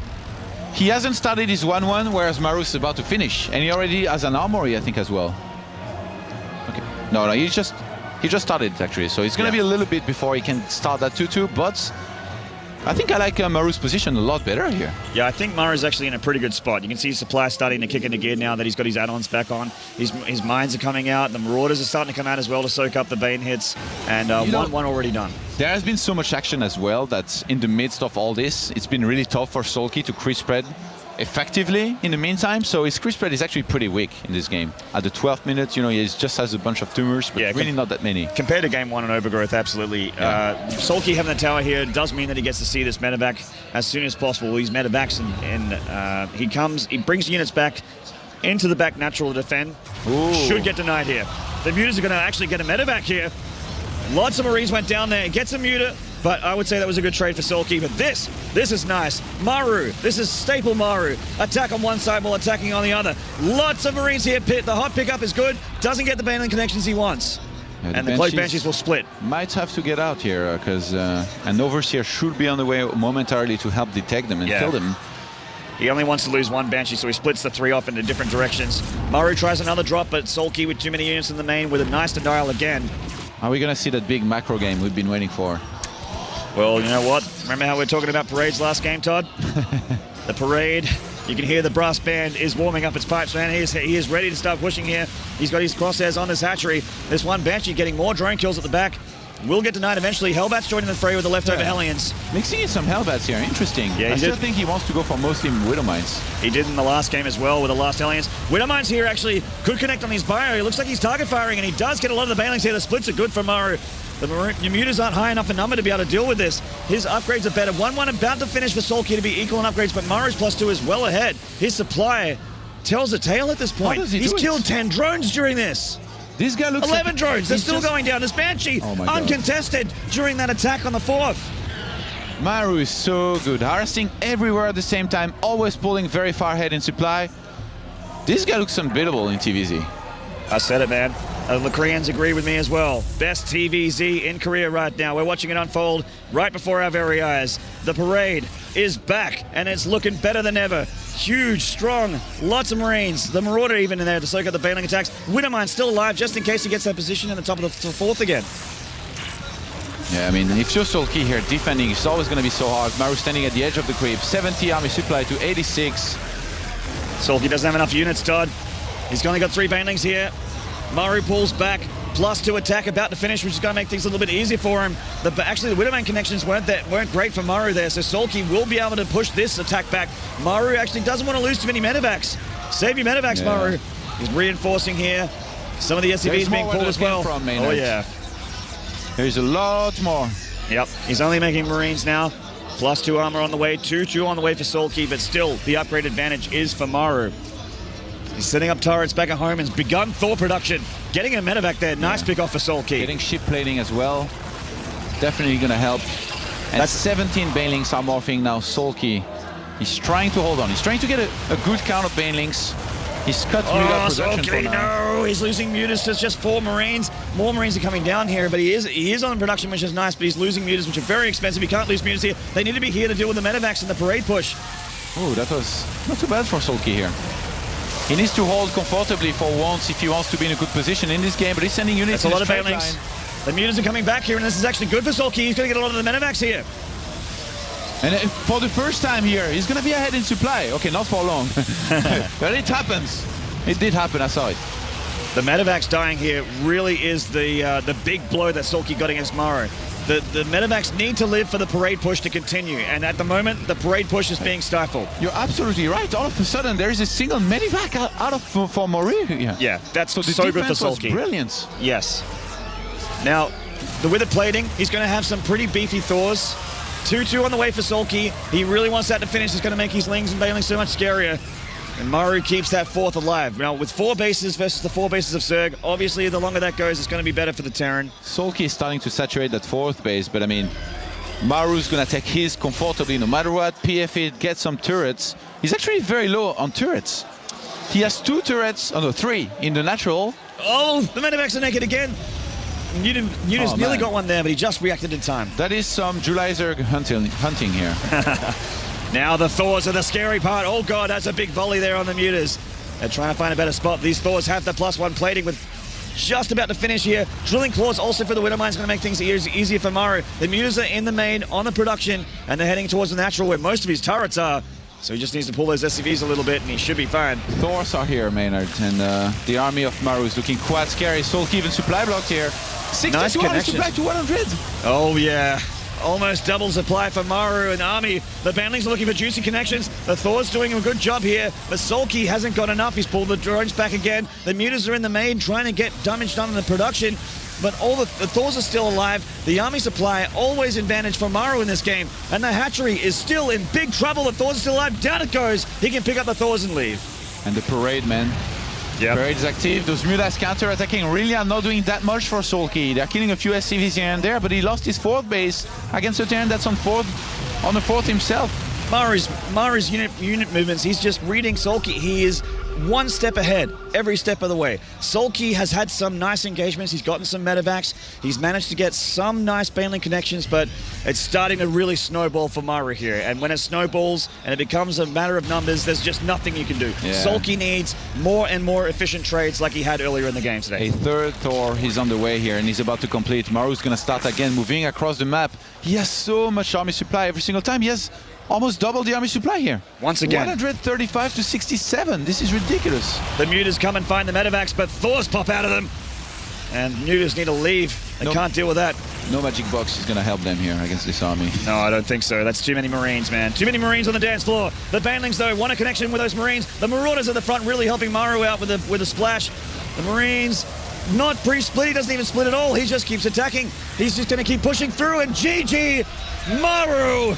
he hasn't started his 1-1, whereas Maru is about to finish, and he already has an armory, I think, as well. Okay. No, he just started actually, so it's going to be a little bit before he can start that 2-2. But I think I like Maru's position a lot better here. Yeah, I think Maru's actually in a pretty good spot. You can see his supply starting to kick into gear now that he's got his add-ons back on. His mines are coming out. The Marauders are starting to come out as well to soak up the Bane hits. And 1-1 already done. There has been so much action as well that in the midst of all this, it's been really tough for Soulkey to creep spread effectively in the meantime. So his creep spread is actually pretty weak in this game. At the 12th minute, you know, he just has a bunch of tumors, but really not that many. Compared to game 1 on Overgrowth, absolutely. Soulkey having the tower here does mean that he gets to see this medevac as soon as possible. He's medevacs and he brings units back into the back natural to defend. Ooh. Should get denied here. The Mutas are going to actually get a medevac here. Lots of Marines went down there. Gets a Muta, but I would say that was a good trade for Soulkey. But this is nice. Maru, this is staple Maru. Attack on one side while attacking on the other. Lots of Marines here. The hot pickup is good. Doesn't get the baneling connections he wants. And the Cloak Banshees will split. Might have to get out here because an Overseer should be on the way momentarily to help detect them and kill them. He only wants to lose 1 Banshee, so he splits the 3 off into different directions. Maru tries another drop, but Soulkey with too many units in the main with a nice denial again. Are we going to see that big macro game we've been waiting for? Well, you know what? Remember how we were talking about parades last game, Todd? The parade, you can hear the brass band is warming up its pipes, man. He is ready to start pushing here. He's got his crosshairs on this hatchery. This 1 Banshee getting more drone kills at the back. Will get denied eventually. Hellbat's joining the fray with the leftover Hellions. Mixing in some Hellbats here, interesting. Yeah, I still think he wants to go for mostly Widowmines. He did in the last game as well with the last Hellions. Widowmines here actually could connect on his bio. He looks like he's target firing, and he does get a lot of the banelings here. The splits are good for Maru. The Mutas aren't high enough in number to be able to deal with this. His upgrades are better. 1-1 about to finish for Soulkey to be equal in upgrades, but Maru's +2 is well ahead. His supply tells a tale at this point. He's killed 10 drones during this. This guy looks 11 drones. They're still going down. This Banshee uncontested during that attack on the 4th. Maru is so good. Harassing everywhere at the same time, always pulling very far ahead in supply. This guy looks unbeatable in TVZ. I said it, man. The Koreans agree with me as well. Best TVZ in Korea right now. We're watching it unfold right before our very eyes. The parade is back, and it's looking better than ever. Huge, strong, lots of Marines. The Marauder even in there to soak up the baneling attacks. Widowmine still alive just in case he gets that position in the top of the 4th again. Yeah, I mean, if you're Soulkey here defending, it's always going to be so hard. Maru standing at the edge of the creep. 70 army supply to 86. Soulkey doesn't have enough units, Todd. He's only got 3 banelings here. Maru pulls back, +2 attack about to finish, which is going to make things a little bit easier for him. Actually, the Widowmane connections weren't great for Maru there, so Soulkey will be able to push this attack back. Maru actually doesn't want to lose too many medevacs. Save your medevacs, Maru. He's reinforcing here. Some of the SCVs being pulled as well. Oh, yeah. There's a lot more. Yep, he's only making Marines now. +2 armor on the way, 2-2 on the way for Soulkey, but still, the upgrade advantage is for Maru. He's setting up turrets back at home and has begun Thor production. Getting a medevac there. Nice pick off for Soulkey. Getting ship plating as well. Definitely going to help. And that's 17 banelings are morphing now. Soulkey, he's trying to hold on. He's trying to get a good count of banelings. He's cut Muta production for now. No, he's losing Mutas to just 4 Marines. More Marines are coming down here, but he is on production, which is nice, but he's losing Mutas, which are very expensive. He can't lose Mutas here. They need to be here to deal with the medevacs and the parade push. Oh, that was not too bad for Soulkey here. He needs to hold comfortably for once if he wants to be in a good position in this game, but he's sending units in a lot of banelings. The Mutas are coming back here, and this is actually good for Soulkey. He's going to get a lot of the medevacs here. And for the first time here, he's going to be ahead in supply. Okay, not for long, but it happens. It did happen, I saw it. The medevacs dying here really is the big blow that Soulkey got against Maru. The medevacs need to live for the parade push to continue, and at the moment, the parade push is being stifled. You're absolutely right. All of a sudden, there is a single medevac out of for Maru. Yeah, that's so good for Soulkey. Brilliant. Yes. Now, the withered plating, he's going to have some pretty beefy Thors. 2-2 on the way for Soulkey. He really wants that to finish. It's going to make his Lings and Banelings so much scarier. And Maru keeps that 4th alive. Now, with 4 bases versus the 4 bases of Zerg, obviously, the longer that goes, it's going to be better for the Terran. Soulkey is starting to saturate that 4th base, but I mean, Maru's gonna take his comfortably no matter what. PF it, get some turrets. He's actually very low on turrets. He has 2 turrets, oh no, 3 in the natural. Oh, the Medivacs are naked again. Nudis nearly got one there, but he just reacted in time. That is some July Zerg hunting here. Now the Thors are the scary part. Oh god, that's a big volley there on the Mutas. They're trying to find a better spot. These Thors have the +1 plating with just about to finish here. Drilling Claws also for the Widowmine is going to make things easier for Maru. The Mutas are in the main on the production, and they're heading towards the natural where most of his turrets are. So he just needs to pull those SCVs a little bit, and he should be fine. Thors are here, Maynard, and the army of Maru is looking quite scary. Soulkey even supply blocked here. 60 nice to 100 supply to 100. Oh yeah. Almost double supply for Maru and Army. The Banlings are looking for juicy connections. The Thor's doing a good job here, but Soulkey hasn't got enough. He's pulled the drones back again. The Mutas are in the main trying to get damage done in the production, but all the Thors are still alive. The Army supply always advantage for Maru in this game, and the hatchery is still in big trouble. The Thors are still alive. Down it goes. He can pick up the Thors and leave. And the parade, man. Yeah. Parade is active. Those Mutas counter-attacking really are not doing that much for Soulkey. They're killing a few SCVs here and there, but he lost his 4th base against a Terran that's on the 4th himself. Maru's unit movements, he's just reading Soulkey. He is one step ahead every step of the way. Soulkey has had some nice engagements. He's gotten some medevacs. He's managed to get some nice Baneling connections, but it's starting to really snowball for Maru here. And when it snowballs and it becomes a matter of numbers, there's just nothing you can do. Yeah. Soulkey needs more and more efficient trades like he had earlier in the game today. A 3rd Thor, he's on the way here and he's about to complete. Maru's gonna start again, moving across the map. He has so much army supply every single time. He has almost double the army supply here. Once again. 135 to 67. This is ridiculous. The Mutas come and find the medevacs, but Thors pop out of them. And Mutas need to leave. They can't deal with that. No magic box is going to help them here against this army. No, I don't think so. That's too many Marines, man. Too many Marines on the dance floor. The Banelings, though, want a connection with those Marines. The Marauders at the front really helping Maru out with a splash. The Marines not pre-split. He doesn't even split at all. He just keeps attacking. He's just going to keep pushing through. And GG, Maru.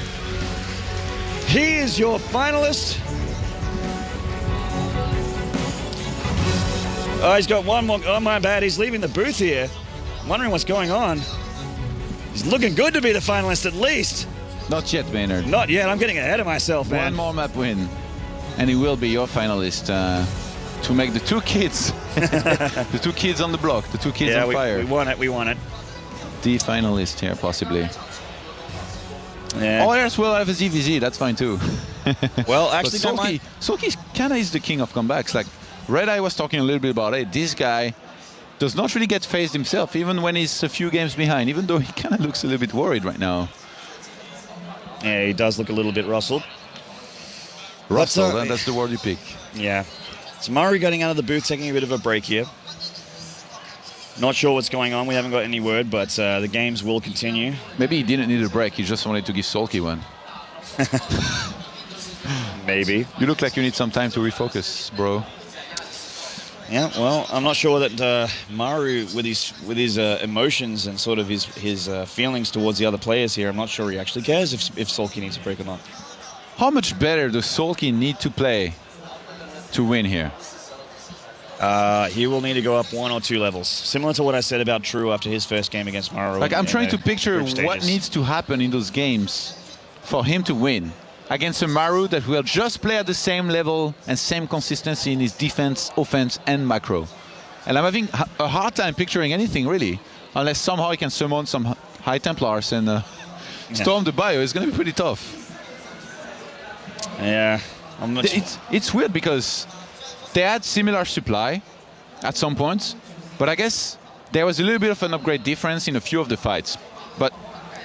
He is your finalist. Oh, he's got one more. Oh, my bad. He's leaving the booth here. I'm wondering what's going on. He's looking good to be the finalist at least. Not yet, Maynard. Not yet. I'm getting ahead of myself, man. One more map win, and he will be your finalist to make the 2 kids, the 2 kids on the block, the 2 kids on fire. We won it. We won it. The finalist here, possibly. Yeah. All else will have a ZvZ, that's fine too. Well, actually, Soulkey kind of is the king of comebacks. Like Red Eye was talking a little bit about it. This guy does not really get phased himself, even when he's a few games behind, even though he kind of looks a little bit worried right now. Yeah, he does look a little bit rustled. Rustled, that's the word you pick. Yeah. So Maru getting out of the booth, taking a bit of a break here. Not sure what's going on. We haven't got any word, but the games will continue. Maybe he didn't need a break. He just wanted to give Soulkey one. Maybe. You look like you need some time to refocus, bro. Yeah, well, I'm not sure that Maru, with his emotions and sort of his feelings towards the other players here, I'm not sure he actually cares if Soulkey needs a break or not. How much better does Soulkey need to play to win here? He will need to go up 1 or 2 levels. Similar to what I said about True after his first game against Maru. Like, I'm trying to picture what needs to happen in those games for him to win against a Maru that will just play at the same level and same consistency in his defense, offense, and macro. And I'm having a hard time picturing anything, really, unless somehow he can summon some High Templars and storm the bio. It's going to be pretty tough. Yeah. It's weird because they had similar supply at some points, but I guess there was a little bit of an upgrade difference in a few of the fights. But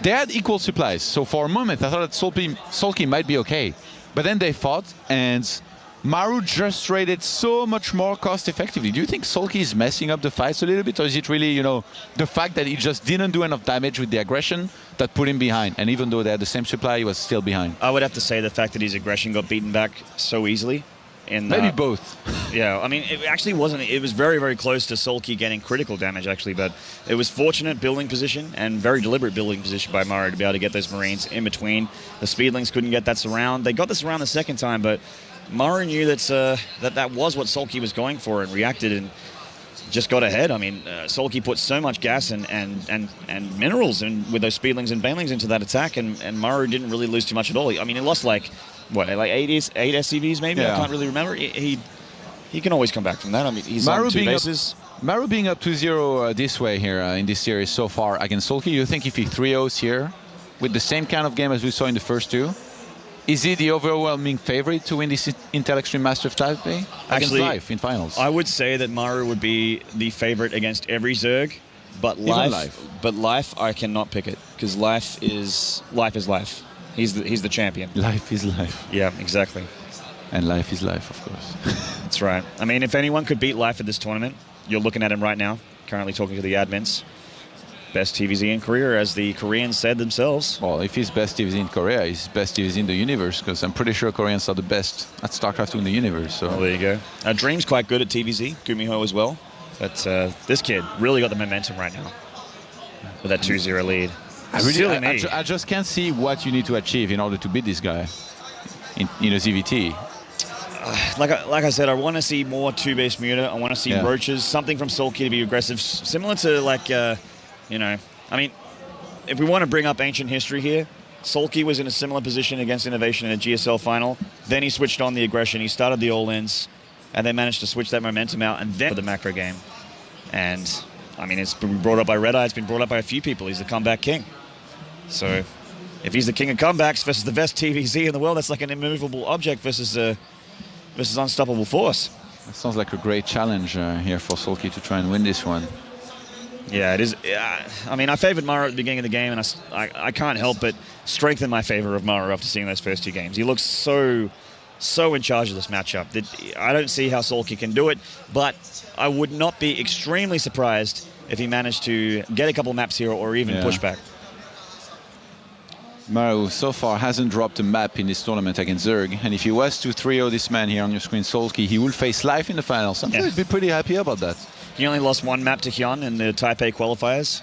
they had equal supplies, so for a moment I thought that Soulkey might be okay. But then they fought, and Maru just traded so much more cost effectively. Do you think Soulkey is messing up the fights a little bit, or is it really, you know, the fact that he just didn't do enough damage with the aggression that put him behind? And even though they had the same supply, he was still behind. I would have to say the fact that his aggression got beaten back so easily. Maybe both. Yeah, I mean, it actually wasn't. It was very, very close to Soulkey getting critical damage, actually, but it was fortunate building position and very deliberate building position by Maru to be able to get those Marines in between. The Speedlings couldn't get that surround. They got the surround the second time, but Maru knew that that was what Soulkey was going for and reacted. And just got ahead. I mean, Soulkey put so much gas and minerals with those speedlings and banelings into that attack, and Maru didn't really lose too much at all. I mean, he lost like eight SCVs maybe. Yeah. I can't really remember. He can always come back from that. I mean, he's on 2 bases. Maru being up 2-0 this way here in this series so far against Soulkey, you think if he 3-0s here with the same kind of game as we saw in the first two, is he the overwhelming favorite to win this Intel Extreme Master of Taipei against Life in finals? I would say that Maru would be the favorite against every Zerg, but Life I cannot pick it because Life is life. He's the champion. Life is life. Yeah, exactly. And life is life, of course. That's right. I mean, if anyone could beat Life at this tournament, you're looking at him right now, currently talking to the admins. Best TVZ in Korea, as the Koreans said themselves. Well, if he's best TVZ in Korea, he's best TVZ in the universe, because I'm pretty sure Koreans are the best at StarCraft 2 in the universe. So there you go. Dream's quite good at TVZ, Gumiho as well. But this kid really got the momentum right now with that 2-0 lead. I just can't see what you need to achieve in order to beat this guy in a ZvT. Like I said, I want to see more 2-base Muta. I want to see Roaches, something from Soulkey to be aggressive, similar to like, you know, I mean, if we want to bring up ancient history here, Soulkey was in a similar position against Innovation in a GSL final. Then he switched on the aggression. He started the all-ins, and they managed to switch that momentum out, and then for the macro game. And I mean, it's been brought up by Red Eye. It's been brought up by a few people. He's the comeback king. So if he's the king of comebacks versus the best TVZ in the world, that's like an immovable object versus unstoppable force. That sounds like a great challenge here for Soulkey to try and win this one. Yeah, it is. I mean, I favored Maru at the beginning of the game, and I can't help but strengthen my favor of Maru after seeing those first two games. He looks so in charge of this matchup that I don't see how Soulkey can do it, but I would not be extremely surprised if he managed to get a couple maps here or even push back. Maru so far hasn't dropped a map in this tournament against Zerg, and if he was to 3-0 this man here on your screen, Soulkey, he will face Life in the finals. I'd be pretty happy about that. He only lost one map to Hyun in the Taipei qualifiers,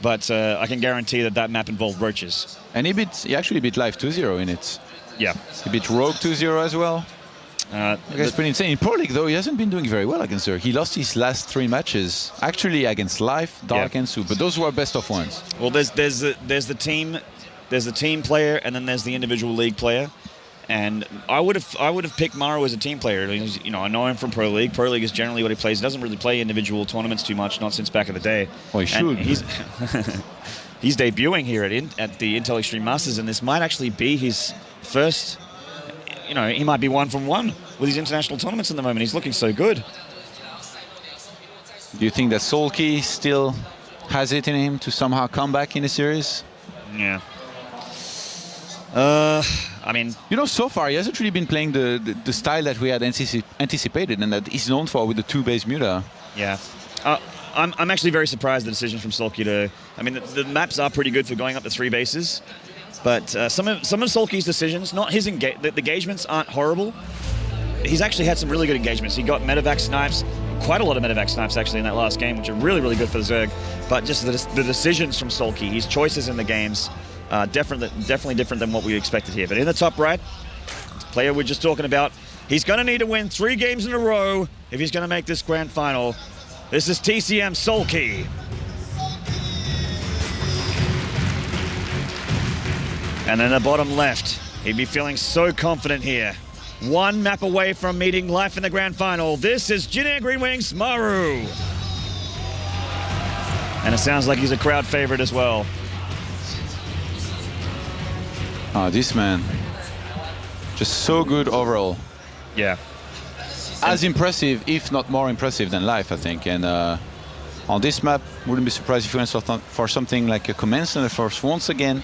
but I can guarantee that map involved Roaches. And he actually beat Life 2-0 in it. Yeah. He beat Rogue 2-0 as well. That's pretty insane. In Pro League, though, he hasn't been doing very well against Zerg. He lost his last 3 matches, actually against Life, Dark, and Soup, but those were best of ones. Well, there's the team player, and then there's the individual league player. And I would have picked Maru as a team player. You know, I know him from Pro League. Pro League is generally what he plays. He doesn't really play individual tournaments too much, not since back in the day. Well, he should. He's debuting here at the Intel Extreme Masters, and this might actually be his first. You know, he might be 1 from 1 with his international tournaments at the moment. He's looking so good. Do you think that Soulkey still has it in him to somehow come back in the series? Yeah. I mean, you know, so far he hasn't really been playing the style that we had anticipated and that he's known for with the 2-base Muta. Yeah. I'm actually very surprised the decision from Soulkey to. I mean, the maps are pretty good for going up to 3 bases, but some of Soulkey's decisions, not his the engagements aren't horrible. He's actually had some really good engagements. He got medevac snipes, quite a lot of medevac snipes actually in that last game, which are really good for the Zerg. But just the decisions from Soulkey, his choices in the games. Definitely different than what we expected here. But in the top right, the player we're just talking about, he's going to need to win 3 games in a row if he's going to make this grand final. This is TCM Soulkey. And in the bottom left, he'd be feeling so confident here. 1 map away from meeting Life in the grand final. This is Jin Green Wings Maru. And it sounds like he's a crowd favorite as well. Oh, this man, just so good overall. Yeah. As impressive, if not more impressive than Life, I think. And on this map, wouldn't be surprised if he went for something like a Command Center Force once again.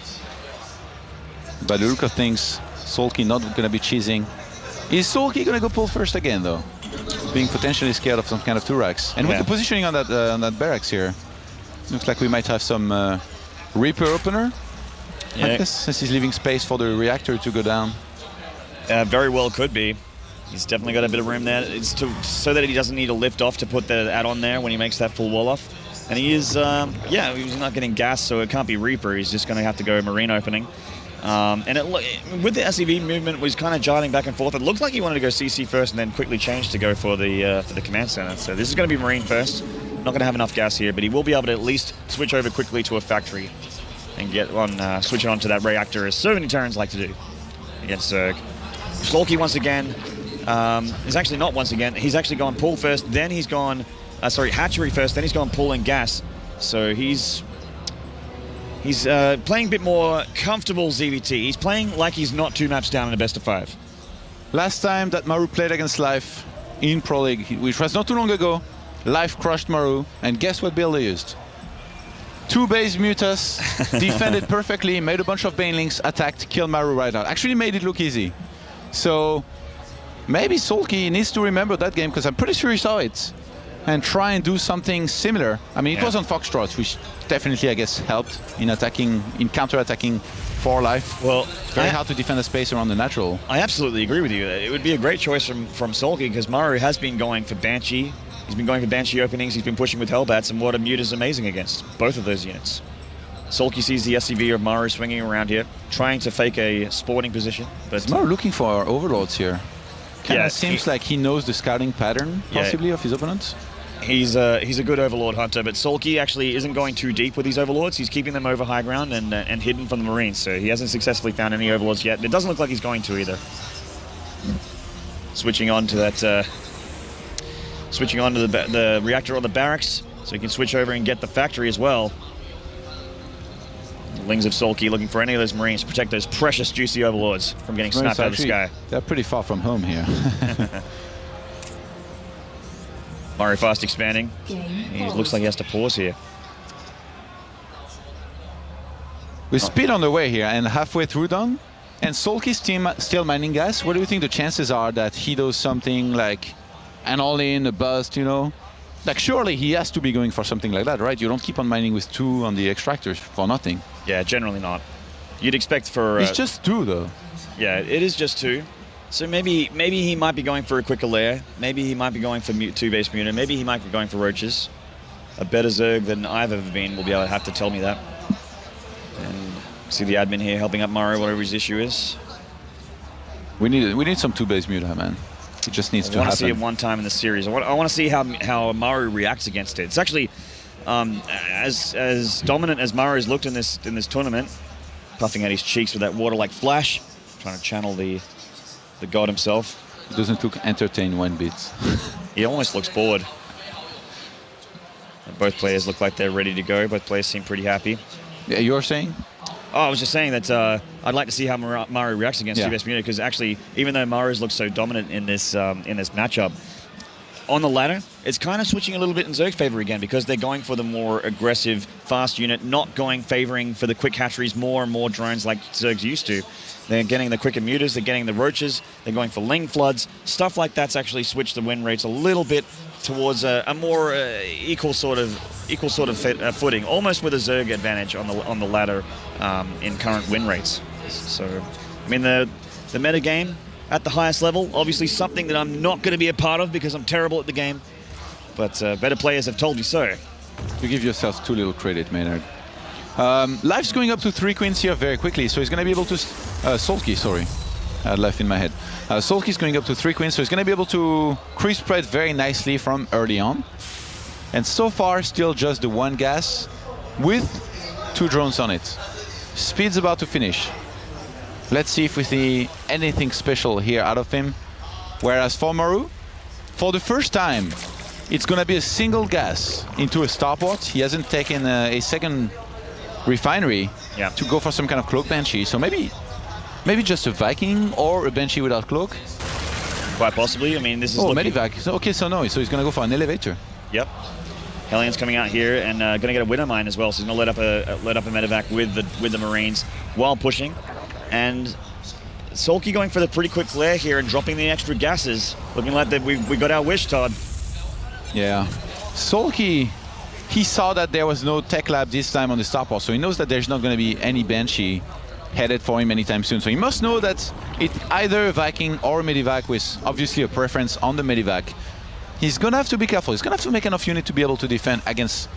By the look of things, Soulkey not going to be cheesing. Is Soulkey going to go pull first again, though? Being potentially scared of some kind of 2-racks. And with the positioning on that barracks here, looks like we might have some Reaper opener. Yeah. I guess, since he's leaving space for the reactor to go down. Very well could be. He's definitely got a bit of room there. It's so that he doesn't need to lift off to put the add-on there when he makes that full wall off. And he is, he's not getting gas, so it can't be Reaper. He's just going to have to go Marine opening. With the SEV movement was kind of jiving back and forth. It looked like he wanted to go CC first and then quickly change to go for the command center. So this is going to be Marine first. Not going to have enough gas here, but he will be able to at least switch over quickly to a factory and get on, switch it on to that reactor, as so many Terrans like to do against Zerg. Soulkey once again is actually not once again. He's actually gone pull first, then he's gone, hatchery first, then he's gone pull and gas. So he's playing a bit more comfortable ZvT. He's playing like he's not 2 maps down in a best of 5. Last time that Maru played against Life in Pro League, which was not too long ago, Life crushed Maru, and guess what build they used? 2 base mutas, defended perfectly, made a bunch of banelings, attacked, killed Maru right out. Actually made it look easy. So maybe Soulkey needs to remember that game, because I'm pretty sure he saw it, and try and do something similar. I mean, it was on Foxtrot, which definitely, I guess, helped in attacking, in counter-attacking for Life. Well, it's very hard to defend the space around the natural. I absolutely agree with you. It would be a great choice from Soulkey, because Maru has been going for Banshee. He's been going for Banshee openings, he's been pushing with Hellbats, and Water Mute is amazing against both of those units. Soulkey sees the SCV of Maru swinging around here, trying to fake a sporting position. But is Maru looking for overlords here? Kind of seems like he knows the scouting pattern, possibly, of his opponents. He's a good Overlord hunter, but Soulkey actually isn't going too deep with these Overlords. He's keeping them over high ground and hidden from the Marines, so he hasn't successfully found any Overlords yet. It doesn't look like he's going to either. Switching on to that... switching on to the reactor or the barracks, so he can switch over and get the factory as well. The Lings of Soulkey looking for any of those Marines to protect those precious, juicy Overlords from getting snapped out of the sky. They're pretty far from home here. Maru fast expanding. He looks like he has to pause here. With speed on the way here and halfway through done, and Soulkey's team still mining gas, what do you think the chances are that he does something like an all-in, a bust, you know? Like, surely he has to be going for something like that, right? You don't keep on mining with 2 on the extractors for nothing. Yeah, generally not. You'd expect for... It's just 2, though. Yeah, it is just 2. So maybe he might be going for a quicker lair. Maybe he might be going for 2 base muta. Maybe he might be going for roaches. A better Zerg than I've ever been will be able to have to tell me that. And see the admin here helping up Maru, whatever his issue is. We need some 2 base muta, man. It just needs to happen. I want to see it one time in the series. I want to see how Maru reacts against it. It's actually as dominant as Maru's looked in this tournament, puffing at his cheeks with that water-like flash, trying to channel the god himself. It doesn't look entertained one bit. He almost looks bored. Both players look like they're ready to go. Both players seem pretty happy. Yeah, you're saying? Oh, I was just saying that I'd like to see how Maru reacts against US Munich, because actually, even though Maru's looked so dominant in this matchup, on the ladder, it's kind of switching a little bit in Zerg's favor again, because they're going for the more aggressive, fast unit, not favoring for the quick hatcheries, more and more drones like Zerg's used to. They're getting the quicker mutas, they're getting the roaches, they're going for Ling floods. Stuff like that's actually switched the win rates a little bit towards a more equal sort of footing, almost with a Zerg advantage on the ladder in current win rates. So, I mean, the meta game at the highest level, obviously something that I'm not going to be a part of because I'm terrible at the game, but better players have told me so. You give yourself too little credit, Maynard. Life's going up to 3 queens here very quickly, so he's going to be able to... Soulkey, sorry. I had Life in my head. Soulkey's going up to 3 queens, so he's going to be able to creep spread very nicely from early on. And so far, still just the 1 gas with 2 drones on it. Speed's about to finish. Let's see if we see anything special here out of him. Whereas for Maru, for the first time, it's going to be a single gas into a starport. He hasn't taken a second refinery to go for some kind of cloak Banshee. So maybe just a Viking or a Banshee without cloak. Quite possibly. I mean, this is Medivac. So, okay, so no. So he's going to go for an elevator. Yep. Hellions coming out here and going to get a Winter Mine as well. So he's going to let up a Medivac with the Marines while pushing. And Soulkey going for the pretty quick flare here and dropping the extra gases. Looking like that we got our wish, Todd. Yeah. Soulkey, he saw that there was no tech lab this time on the starport, so he knows that there's not going to be any Banshee headed for him anytime soon. So he must know that it's either a Viking or a Medivac, with obviously a preference on the Medivac. He's going to have to be careful. He's going to have to make enough unit to be able to defend against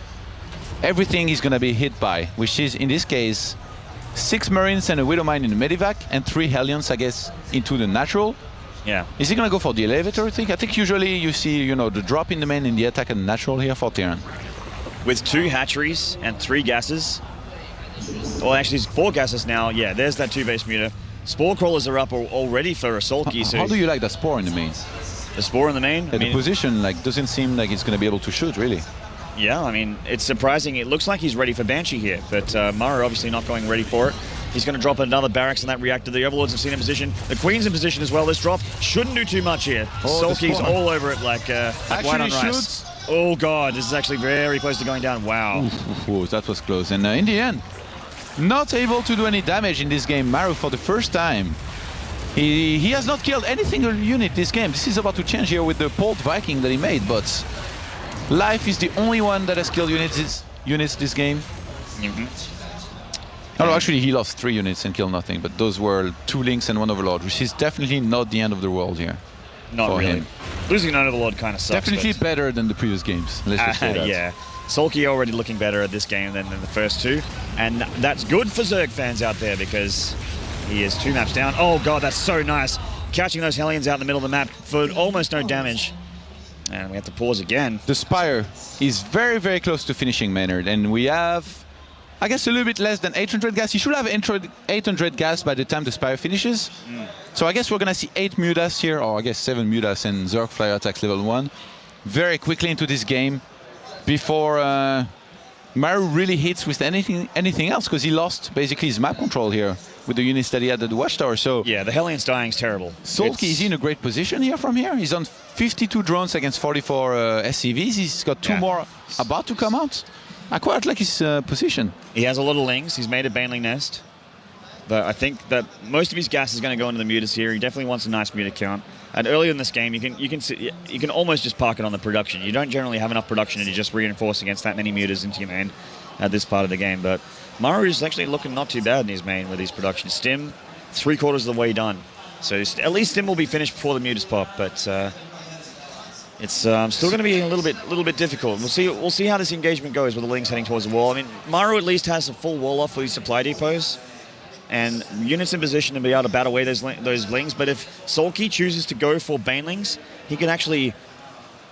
everything he's going to be hit by, which is, in this case, 6 Marines and a Widowmine in the Medivac, and 3 Hellions, I guess, into the natural. Yeah. Is he going to go for the elevator, I think? I think usually you see, you know, the drop in the main and the attack and the natural here for Terran. With 2 hatcheries and 3 gases. Well, actually, it's 4 gases now. Yeah, there's that 2 base muta. Spore crawlers are up already for a Soulkey. So how do you like that spore in the main? the spore in the main? Yeah, the position like doesn't seem like it's going to be able to shoot, really. Yeah, I mean, it's surprising. It looks like he's ready for Banshee here, but Maru obviously not going ready for it. He's going to drop another barracks in that reactor. The Overlords have seen in position. The Queen's in position as well. This drop shouldn't do too much here. Oh, Soulkey's all over it like white on rice. Shoots. Oh, God, this is actually very close to going down. Wow. Ooh, that was close. And in the end, not able to do any damage in this game. Maru for the first time. He has not killed any single unit this game. This is about to change here with the Port Viking that he made, but Life is the only one that has killed units this game. Oh, actually, he lost 3 units and killed nothing, but those were 2 Links and 1 Overlord, which is definitely not the end of the world here. Not for really. him. Losing an Overlord kind of sucks. Definitely better than the previous games. Let's just say that. Yeah. Soulkey already looking better at this game than the first 2, and that's good for Zerg fans out there because he is 2 maps down. Oh God, that's so nice. Catching those Hellions out in the middle of the map for almost no damage. And we have to pause again. The Spire is very, very close to finishing Maynard, and we have, I guess, a little bit less than 800 gas. He should have 800 gas by the time the Spire finishes. So I guess we're going to see 8 Mutas here, or I guess 7 Mutas and Zerg Flyer attacks level 1 very quickly into this game before Maru really hits with anything else, because he lost basically his map control here with the units that he had at the Watchtower. So yeah, the Hellions dying is terrible. Soulkey is in a great position here from here. He's on 52 drones against 44 SCVs. He's got 2 more about to come out. I quite like his position. He has a lot of Lings. He's made a Baneling nest. But I think that most of his gas is going to go into the mutas here. He definitely wants a nice muta count. And earlier in this game, you can almost just park it on the production. You don't generally have enough production to just reinforce against that many mutas into your main at this part of the game. But Maru is actually looking not too bad in his main with his production. Stim, 3/4 of the way done. So at least Stim will be finished before the mutas pop. But it's still going to be a little bit difficult. We'll see how this engagement goes with the Lings heading towards the wall. I mean, Maru at least has a full wall off for his supply depots and units in position to be able to bat away those Lings. But if Soulkey chooses to go for Banelings, he could actually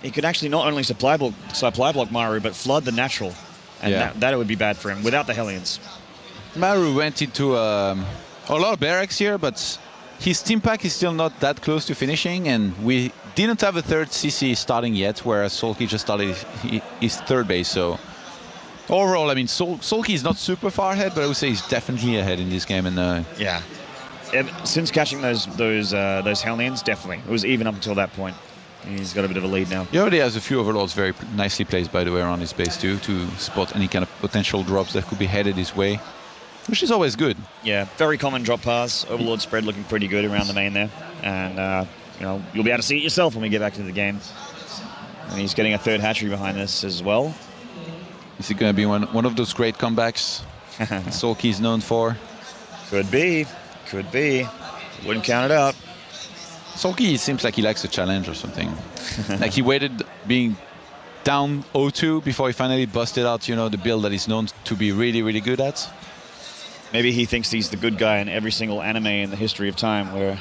not only supply block Maru, but flood the natural, and that would be bad for him without the Hellions. Maru went into a lot of barracks here, but his team pack is still not that close to finishing, and we didn't have a 3rd CC starting yet, whereas Soulkey just started his 3rd base. So overall, I mean, Soulkey is not super far ahead, but I would say he's definitely ahead in this game. And yeah, since catching those Hellions, definitely it was even up until that point. He's got a bit of a lead now. He already has a few Overlords very nicely placed, by the way, around his base too, to spot any kind of potential drops that could be headed his way, which is always good. Yeah, very common drop paths. Overlord spread looking pretty good around the main there, and you know, you'll be able to see it yourself when we get back to the game. And he's getting a 3rd hatchery behind this as well. Is it going to be one of those great comebacks Soulkey is known for? Could be. Wouldn't count it out. Soulkey seems like he likes a challenge or something. Like he waited being down 0-2 before he finally busted out, you know, the build that he's known to be really, really good at. Maybe he thinks he's the good guy in every single anime in the history of time, where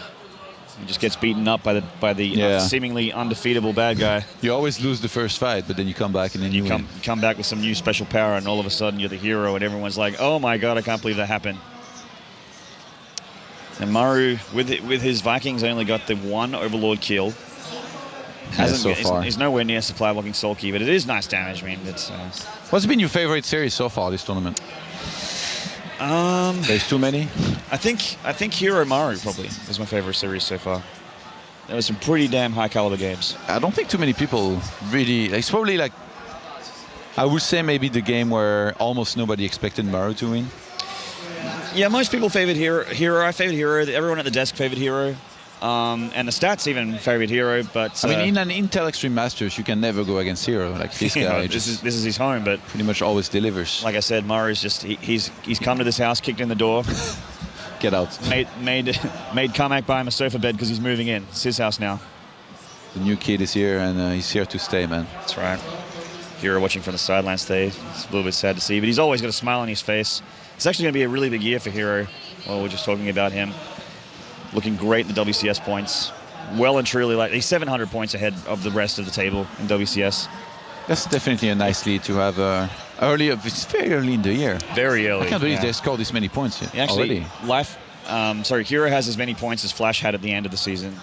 he just gets beaten up by the seemingly undefeatable bad guy. You always lose the first fight, but then you come back and then you come back with some new special power, and all of a sudden you're the hero, and everyone's like, "Oh my God, I can't believe that happened." And Maru, with his Vikings, only got the 1 Overlord kill. So far. He's nowhere near supply blocking Soulkey, but it is nice damage. I mean, it's. What's been your favorite series so far this tournament? There's too many. I think Hero Maru probably is my favorite series so far. There were some pretty damn high caliber games. I don't think too many people really. It's probably like, I would say maybe the game where almost nobody expected Maru to win. Yeah, most people favored Hero. I favored Hero. Everyone at the desk favored Hero. And the stats even favored Hero. But I mean, in an Intel Extreme Masters, you can never go against Hero. Like this guy, this is his home, but pretty much always delivers. Like I said, Maru's just he's come to this house, kicked in the door, get out. Made Carmack buy him a sofa bed because he's moving in. It's his house now. The new kid is here, and he's here to stay, man. That's right. Hero watching from the sidelines today. It's a little bit sad to see, but he's always got a smile on his face. It's actually going to be a really big year for Hero. Well, we're just talking about him. Looking great in the WCS points. Well and truly, like he's 700 points ahead of the rest of the table in WCS. That's definitely a nice lead to have early. It's very early in the year. Very early. I can't believe they scored this many points Actually, already. Hero has as many points as Flash had at the end of the season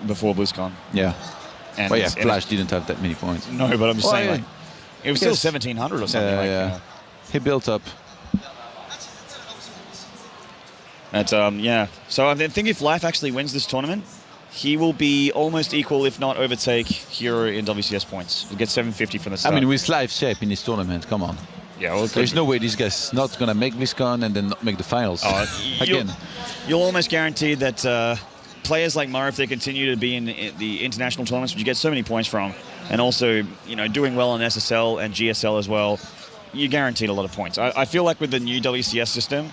before BlizzCon. Yeah. And Well, yeah, Flash didn't have that many points. No, but I'm just saying, yeah. like, it was still 1,700 or something. Yeah. He built up. Yeah. So I think if Life actually wins this tournament, he will be almost equal, if not overtake, Hero in WCS points. He'll get 750 from the start. I mean, with Live shape in this tournament, come on. Yeah, well, there's no way this guy's not going to make BlizzCon and then not make the finals. Again. You'll almost guarantee that players like Maru, if they continue to be in the international tournaments, which you get so many points from, and also, you know, doing well in SSL and GSL as well, you're guaranteed a lot of points. I feel like with the new WCS system,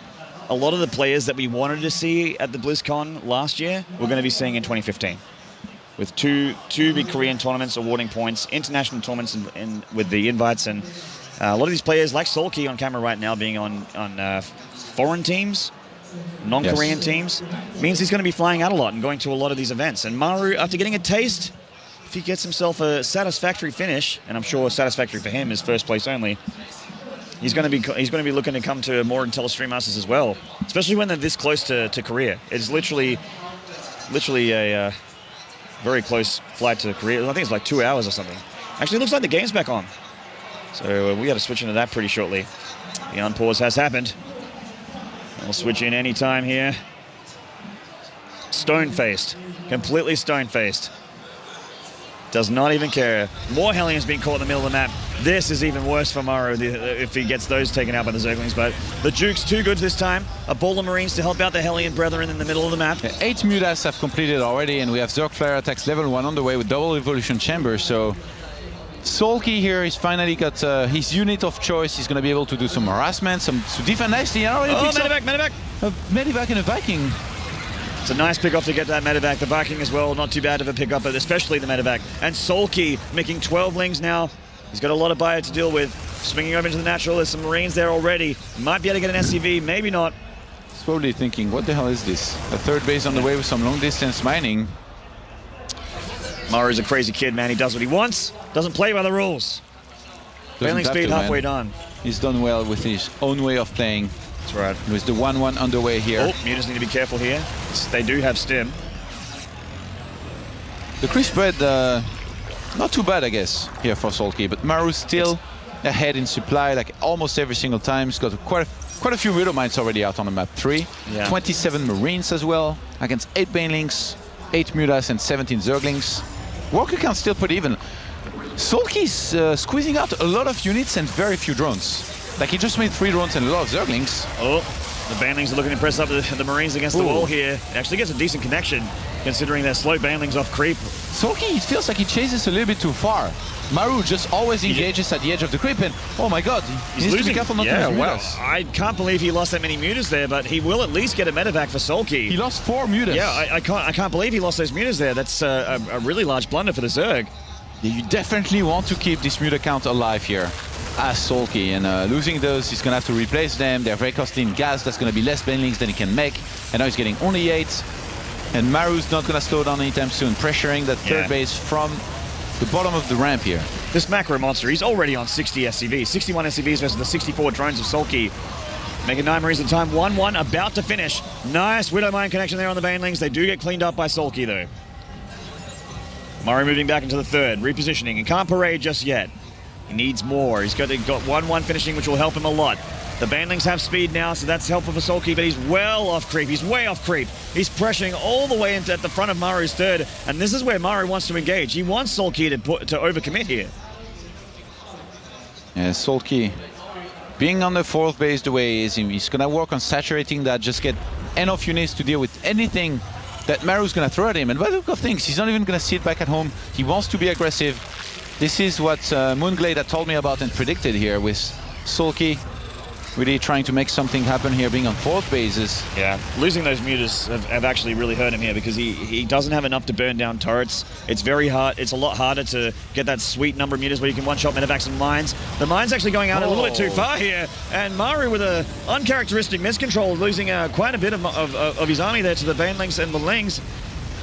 a lot of the players that we wanted to see at the BlizzCon last year, we're going to be seeing in 2015. With two big Korean tournaments awarding points, international tournaments with the invites, and a lot of these players, like Soulkey on camera right now, being on foreign teams, non-Korean teams, means he's going to be flying out a lot and going to a lot of these events. And Maru, after getting a taste, if he gets himself a satisfactory finish, and I'm sure satisfactory for him is first place only, he's going to be looking to come to more Intel Masters as well, especially when they're this close to Korea. It's literally a very close flight to Korea. I think it's like 2 hours or something. Actually, it looks like the game's back on. So we got to switch into that pretty shortly. The unpause has happened. We'll switch in any time here. Stone-faced. Completely stone-faced. Does not even care. More Hellions being caught in the middle of the map. This is even worse for Maru if he gets those taken out by the Zerglings, but the Duke's too good this time. A ball of Marines to help out the Hellion brethren in the middle of the map. 8 Mutas have completed already, and we have Zerg Flare attacks level 1 on the way with double evolution chambers, so Soulkey here, he's finally got his unit of choice. He's going to be able to do some harassment, to defend nicely. Oh, medevac! A medevac and a Viking. It's a nice pick-off to get that medevac. The Viking as well, not too bad of a pick-up, but especially the medevac. And Soulkey making 12 lings now. He's got a lot of bio to deal with. Swinging over into the natural, there's some Marines there already. Might be able to get an SCV, maybe not. He's probably thinking, what the hell is this? A third base on the way with some long-distance mining. Maru's a crazy kid, man. He does what he wants. Doesn't play by the rules. Failing speed halfway done. He's done well with his own way of playing. That's right. With the 1-1 underway here. Oh, Mutas need to be careful here. They do have stim. The creep spread, not too bad, I guess, here for Soulkey, but Maru's still ahead in supply, like almost every single time. He's got quite a few Widow Mines already out on the map. 3, 27 Marines as well, against 8 Banelings, 8 Mutas, and 17 Zerglings. Worker count still pretty even. Soulkey's squeezing out a lot of units and very few drones. Like, he just made 3 drones and a lot of Zerglings. Oh, the Banelings are looking to press up the Marines against the wall here. Actually gets a decent connection, considering they're slow Banelings off creep. Soulkey, it feels like he chases a little bit too far. Maru just always engages at the edge of the creep, and oh my god, he needs to be careful not to lose Mutas. I can't believe he lost that many Mutas there, but he will at least get a medevac for Soulkey. He lost 4 Mutas. Yeah, I can't believe he lost those Mutas there. That's a really large blunder for the Zerg. Yeah, you definitely want to keep this Muta count alive here as Soulkey, and losing those, he's going to have to replace them. They're very costly in gas. That's going to be less Banelings than he can make, and now he's getting only 8. And Maru's not going to slow down anytime soon, pressuring that third base from the bottom of the ramp here. This macro monster, he's already on 60 SCVs, 61 SCVs versus the 64 drones of Soulkey. Making 9 Marines at time, 1-1, about to finish. Nice Widow Mine connection there on the Banelings. They do get cleaned up by Soulkey though. Maru moving back into the third, repositioning, and can't parade just yet. He needs more. He's got 1-1 finishing, which will help him a lot. The Banelings have speed now, so that's helpful for Soulkey, but he's well off creep. He's way off creep. He's pressuring all the way into at the front of Maru's third, and this is where Maru wants to engage. He wants Soulkey to overcommit here. Yeah, Soulkey being on the 4th base the way he is, he's going to work on saturating that, just get enough units to deal with anything that Maru's going to throw at him. And by the look of things, he's not even going to sit back at home. He wants to be aggressive. This is what Moonglade had told me about and predicted here with Soulkey. really trying to make something happen here, being on 4th bases. Yeah, losing those mutas have actually really hurt him here because he doesn't have enough to burn down turrets. It's very hard. It's a lot harder to get that sweet number of mutas where you can one-shot medevacs and mines. The mine's actually going out a little bit too far here, and Maru with a uncharacteristic miscontrol, losing quite a bit of his army there to the Banelings and the Lings.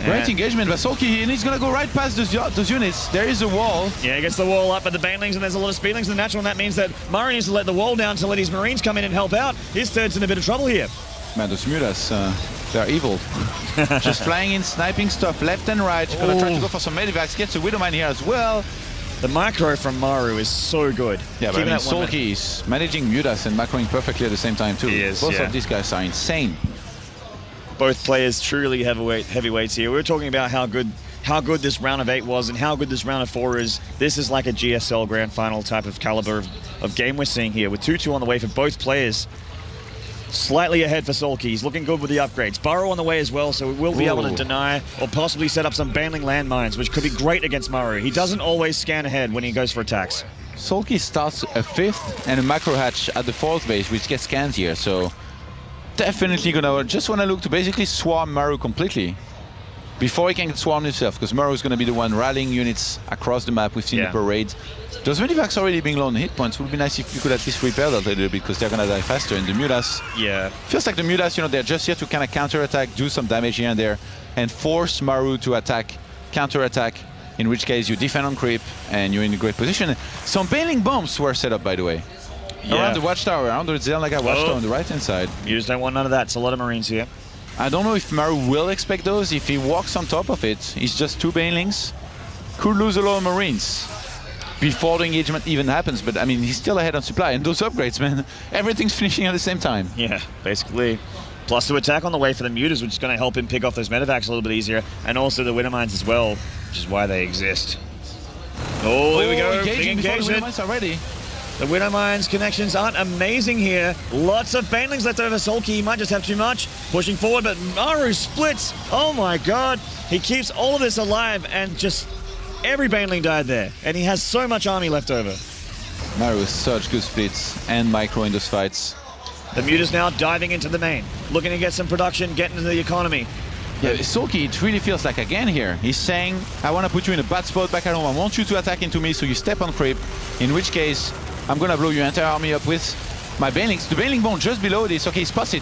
Great engagement by Soulkey, and he's going to go right past those units. There is a wall. Yeah, he gets the wall up by the Banelings, and there's a lot of Speedlings in the natural, and that means that Maru needs to let the wall down to let his Marines come in and help out. His third's in a bit of trouble here. Man, those mutas, they're evil. Just flying in, sniping stuff left and right. Gonna try to go for some medevacs, gets a Widowmine here as well. The micro from Maru is so good. Yeah, but I mean, Soulkey is managing mutas and macroing perfectly at the same time too. He is, Both of these guys are insane. Both players truly heavyweights here. We were talking about how good this round of 8 was and how good this round of 4 is. This is like a GSL Grand Final type of caliber of game we're seeing here, with 2-2 on the way for both players. Slightly ahead for Soulkey. He's looking good with the upgrades. Burrow on the way as well, so we will be able to deny or possibly set up some Banling landmines, which could be great against Maru. He doesn't always scan ahead when he goes for attacks. Soulkey starts a 5th and a macro hatch at the 4th base, which gets scanned here, so definitely gonna just want to look to basically swarm Maru completely before he can get swarmed himself, because Maru is going to be the one rallying units across the map. We've seen the parade. Those medevacs already being low on hit points. It would be nice if you could at least repair that a little bit, because they're going to die faster. And the mutas, feels like the mutas, you know, they're just here to kind of counter-attack, do some damage here and there, and force Maru to attack, counter-attack, in which case you defend on creep and you're in a great position. Some bailing bombs were set up, by the way. Around the watchtower, around the Zelnaga watchtower on the right-hand side. You just don't want none of that. It's a lot of Marines here. I don't know if Maru will expect those. If he walks on top of it, he's just 2 Banelings. Could lose a lot of Marines before the engagement even happens. But I mean, he's still ahead on supply. And those upgrades, man, everything's finishing at the same time. Yeah, basically. Plus to attack on the way for the mutas, which is going to help him pick off those medevacs a little bit easier. And also the Widowmines as well, which is why they exist. Oh, here we go. Big engagement. The Widowmines are ready. The Widowmines connections aren't amazing here. Lots of Banelings left over. Soulkey, he might just have too much. Pushing forward, but Maru splits. Oh my god. He keeps all of this alive, and just every Baneling died there. And he has so much army left over. Maru with such good splits and micro in those fights. The mutas now diving into the main, looking to get some production, getting into the economy. Yeah, Soulkey, it really feels like again here. He's saying, I want to put you in a bad spot back at home. I want you to attack into me, so you step on creep. In which case, I'm gonna blow your entire army up with my Banelings. The Baneling bone just below this. Okay, he spots it.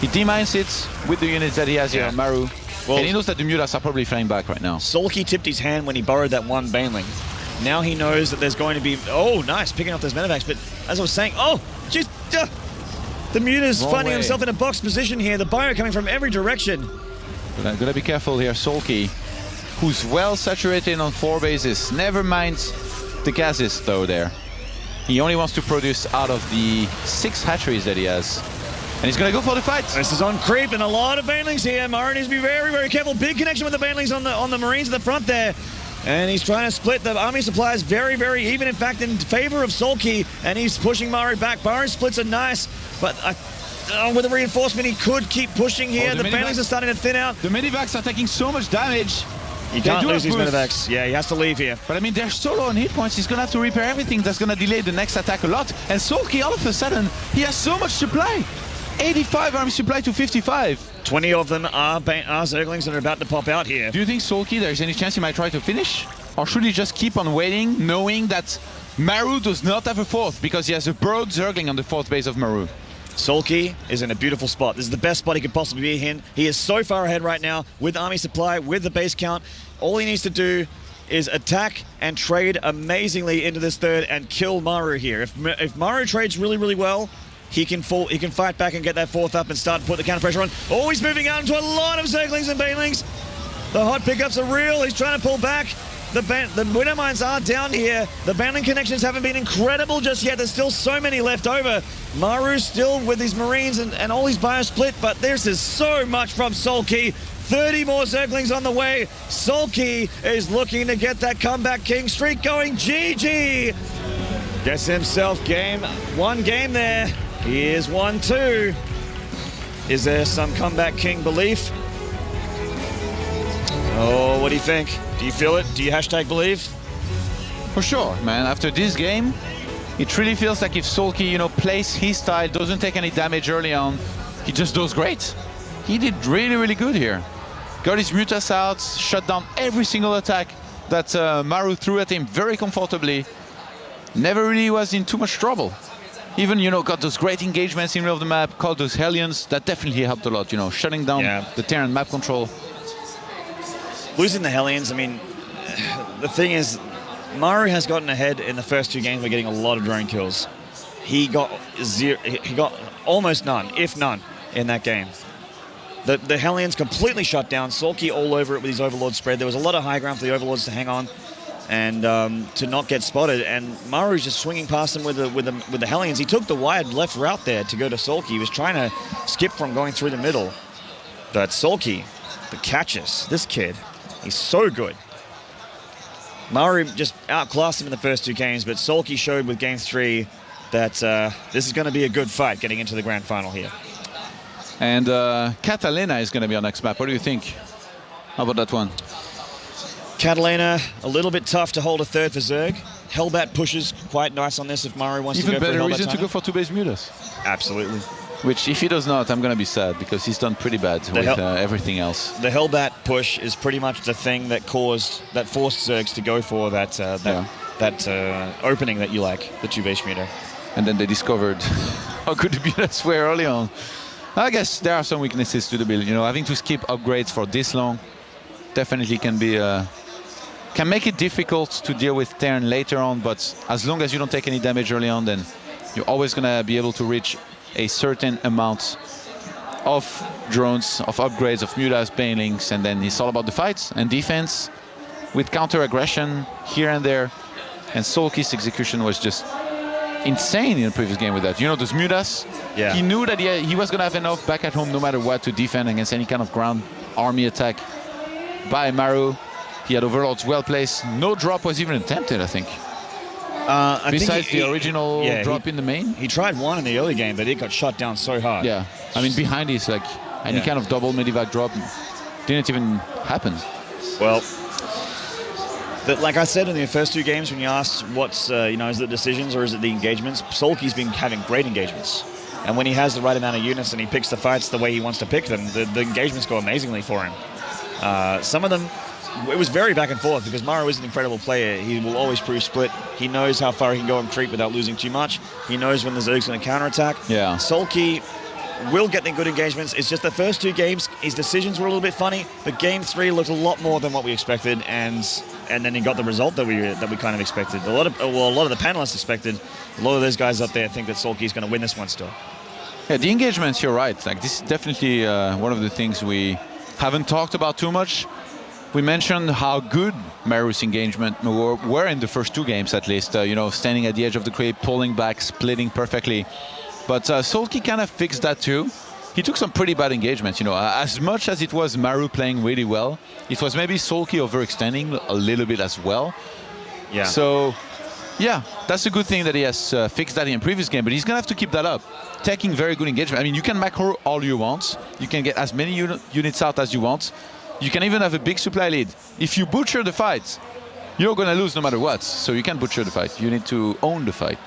He demines it with the units that he has here, Maru. Well, and he knows that the mutas are probably flying back right now. Soulkey tipped his hand when he borrowed that one Baneling. Now he knows that there's going to be... Oh, nice, picking up those medevacs. But as I was saying... Oh, jeez... the muta's finding himself in a box position here. The bio coming from every direction. But I'm gonna be careful here. Soulkey, who's well saturated on 4 bases. Never mind the gases, though, there. He only wants to produce out of the 6 hatcheries that he has. And he's going to go for the fight. This is on creep and a lot of Banelings here. Maru needs to be very, very careful. Big connection with the Banelings on the Marines at the front there. And he's trying to split the army supplies very, very even, in fact, in favor of Soulkey. And he's pushing Maru back. Maru splits are nice, but with the reinforcement, he could keep pushing here. The Banelings are starting to thin out. The medevacs are taking so much damage. He can't lose these medevacs. Yeah, he has to leave here. But I mean, they're so low on hit points, he's gonna have to repair everything. That's gonna delay the next attack a lot. And Soulkey, all of a sudden, he has so much supply. 85 army supply to 55. 20 of them are Zerglings that are about to pop out here. Do you think Soulkey, there's any chance he might try to finish? Or should he just keep on waiting, knowing that Maru does not have a 4th, because he has a burrowed Zergling on the 4th base of Maru? Soulkey is in a beautiful spot. This is the best spot he could possibly be in. He is so far ahead right now with army supply, with the base count. All he needs to do is attack and trade amazingly into this 3rd and kill Maru here. If Maru trades really, really well, he can fight back and get that 4th up and start to put the counter pressure on. Oh, he's moving out into a lot of Zerglings and Banelings. The hot pickups are real. He's trying to pull back. The Widowmines are down here. The Baneling connections haven't been incredible just yet. There's still so many left over. Maru's still with his Marines and all his bio split, but this is so much from Soulkey. 30 more Zerglings on the way. Soulkey is looking to get that comeback king streak going. GG. Gets himself one game there. Here's 1-2. Is there some comeback king belief? Oh, what do you think? Do you feel it? Do you #believe? For sure, man. After this game, it really feels like if Soulkey, plays his style, doesn't take any damage early on, he just does great. He did really, really good here. Got his Mutas out, shut down every single attack that Maru threw at him very comfortably. Never really was in too much trouble. Even, got those great engagements in the middle of the map, called those Hellions. That definitely helped a lot, shutting down the Terran map control. Losing the Hellions, I mean, the thing is, Maru has gotten ahead in the first 2 games by getting a lot of drone kills. He got almost none, if none, in that game. The Hellions completely shut down. Soulkey all over it with his Overlord spread. There was a lot of high ground for the Overlords to hang on and to not get spotted. And Maru's just swinging past them with the Hellions. He took the wide left route there to go to Soulkey. He was trying to skip from going through the middle. But Soulkey, the catches, this kid, he's so good. Maru just outclassed him in the first 2 games, but Soulkey showed with game 3 that this is going to be a good fight getting into the grand final here. And Catalina is going to be our next map. What do you think? How about that one? Catalina, a little bit tough to hold a third for Zerg. Hellbat pushes quite nice on this if Maru wants to go for a Hellbat. Even better reason to go for 2 base Mutas. Absolutely. Which, if he does not, I'm going to be sad, because he's done pretty bad with everything else. The Hellbat push is pretty much the thing that forced Zergs to go for that opening that you like, the 2 base Muta. And then they discovered how good the Mutas were early on. I guess there are some weaknesses to the build. Having to skip upgrades for this long definitely can make it difficult to deal with Terran later on. But as long as you don't take any damage early on, then you're always going to be able to reach a certain amount of drones, of upgrades, of Mutas, Banelings, and then it's all about the fights and defense with counter-aggression here and there. And Soulkey's execution was just insane in the previous game with that. Those Mutas, he knew that he was going to have enough back at home no matter what to defend against any kind of ground army attack by Maru. He had Overlords well placed. No drop was even attempted, I think. Besides the original drop in the main? He tried one in the early game, but it got shut down so hard. Yeah, I mean, behind is like any kind of double Medivac drop didn't even happen. Well, like I said in the first 2 games, when you asked what's, is it decisions or is it the engagements, Soulkey's been having great engagements. And when he has the right amount of units and he picks the fights the way he wants to pick them, the engagements go amazingly for him. Some of them, it was very back and forth because Maru is an incredible player. He will always prove split. He knows how far he can go and creep without losing too much. He knows when the Zerg's going to counterattack. Yeah. Soulkey will get the good engagements. It's just the first 2 games, his decisions were a little bit funny, but game 3 looked a lot more than what we expected, and then he got the result that we kind of expected. A lot of the panelists expected. A lot of those guys up there think that Soulkey's going to win this one still. Yeah, the engagements, you're right. Like, this is definitely one of the things we haven't talked about too much. We mentioned how good Maru's engagement were in the first 2 games, at least. Standing at the edge of the creep, pulling back, splitting perfectly. But Soulkey kind of fixed that too. He took some pretty bad engagements. As much as it was Maru playing really well, it was maybe Soulkey overextending a little bit as well. Yeah. So, yeah, that's a good thing that he has fixed that in the previous game, but he's going to have to keep that up. Taking very good engagement. I mean, you can macro all you want. You can get as many units out as you want. You can even have a big supply lead. If you butcher the fight, you're going to lose no matter what. So you can't butcher the fight. You need to own the fight.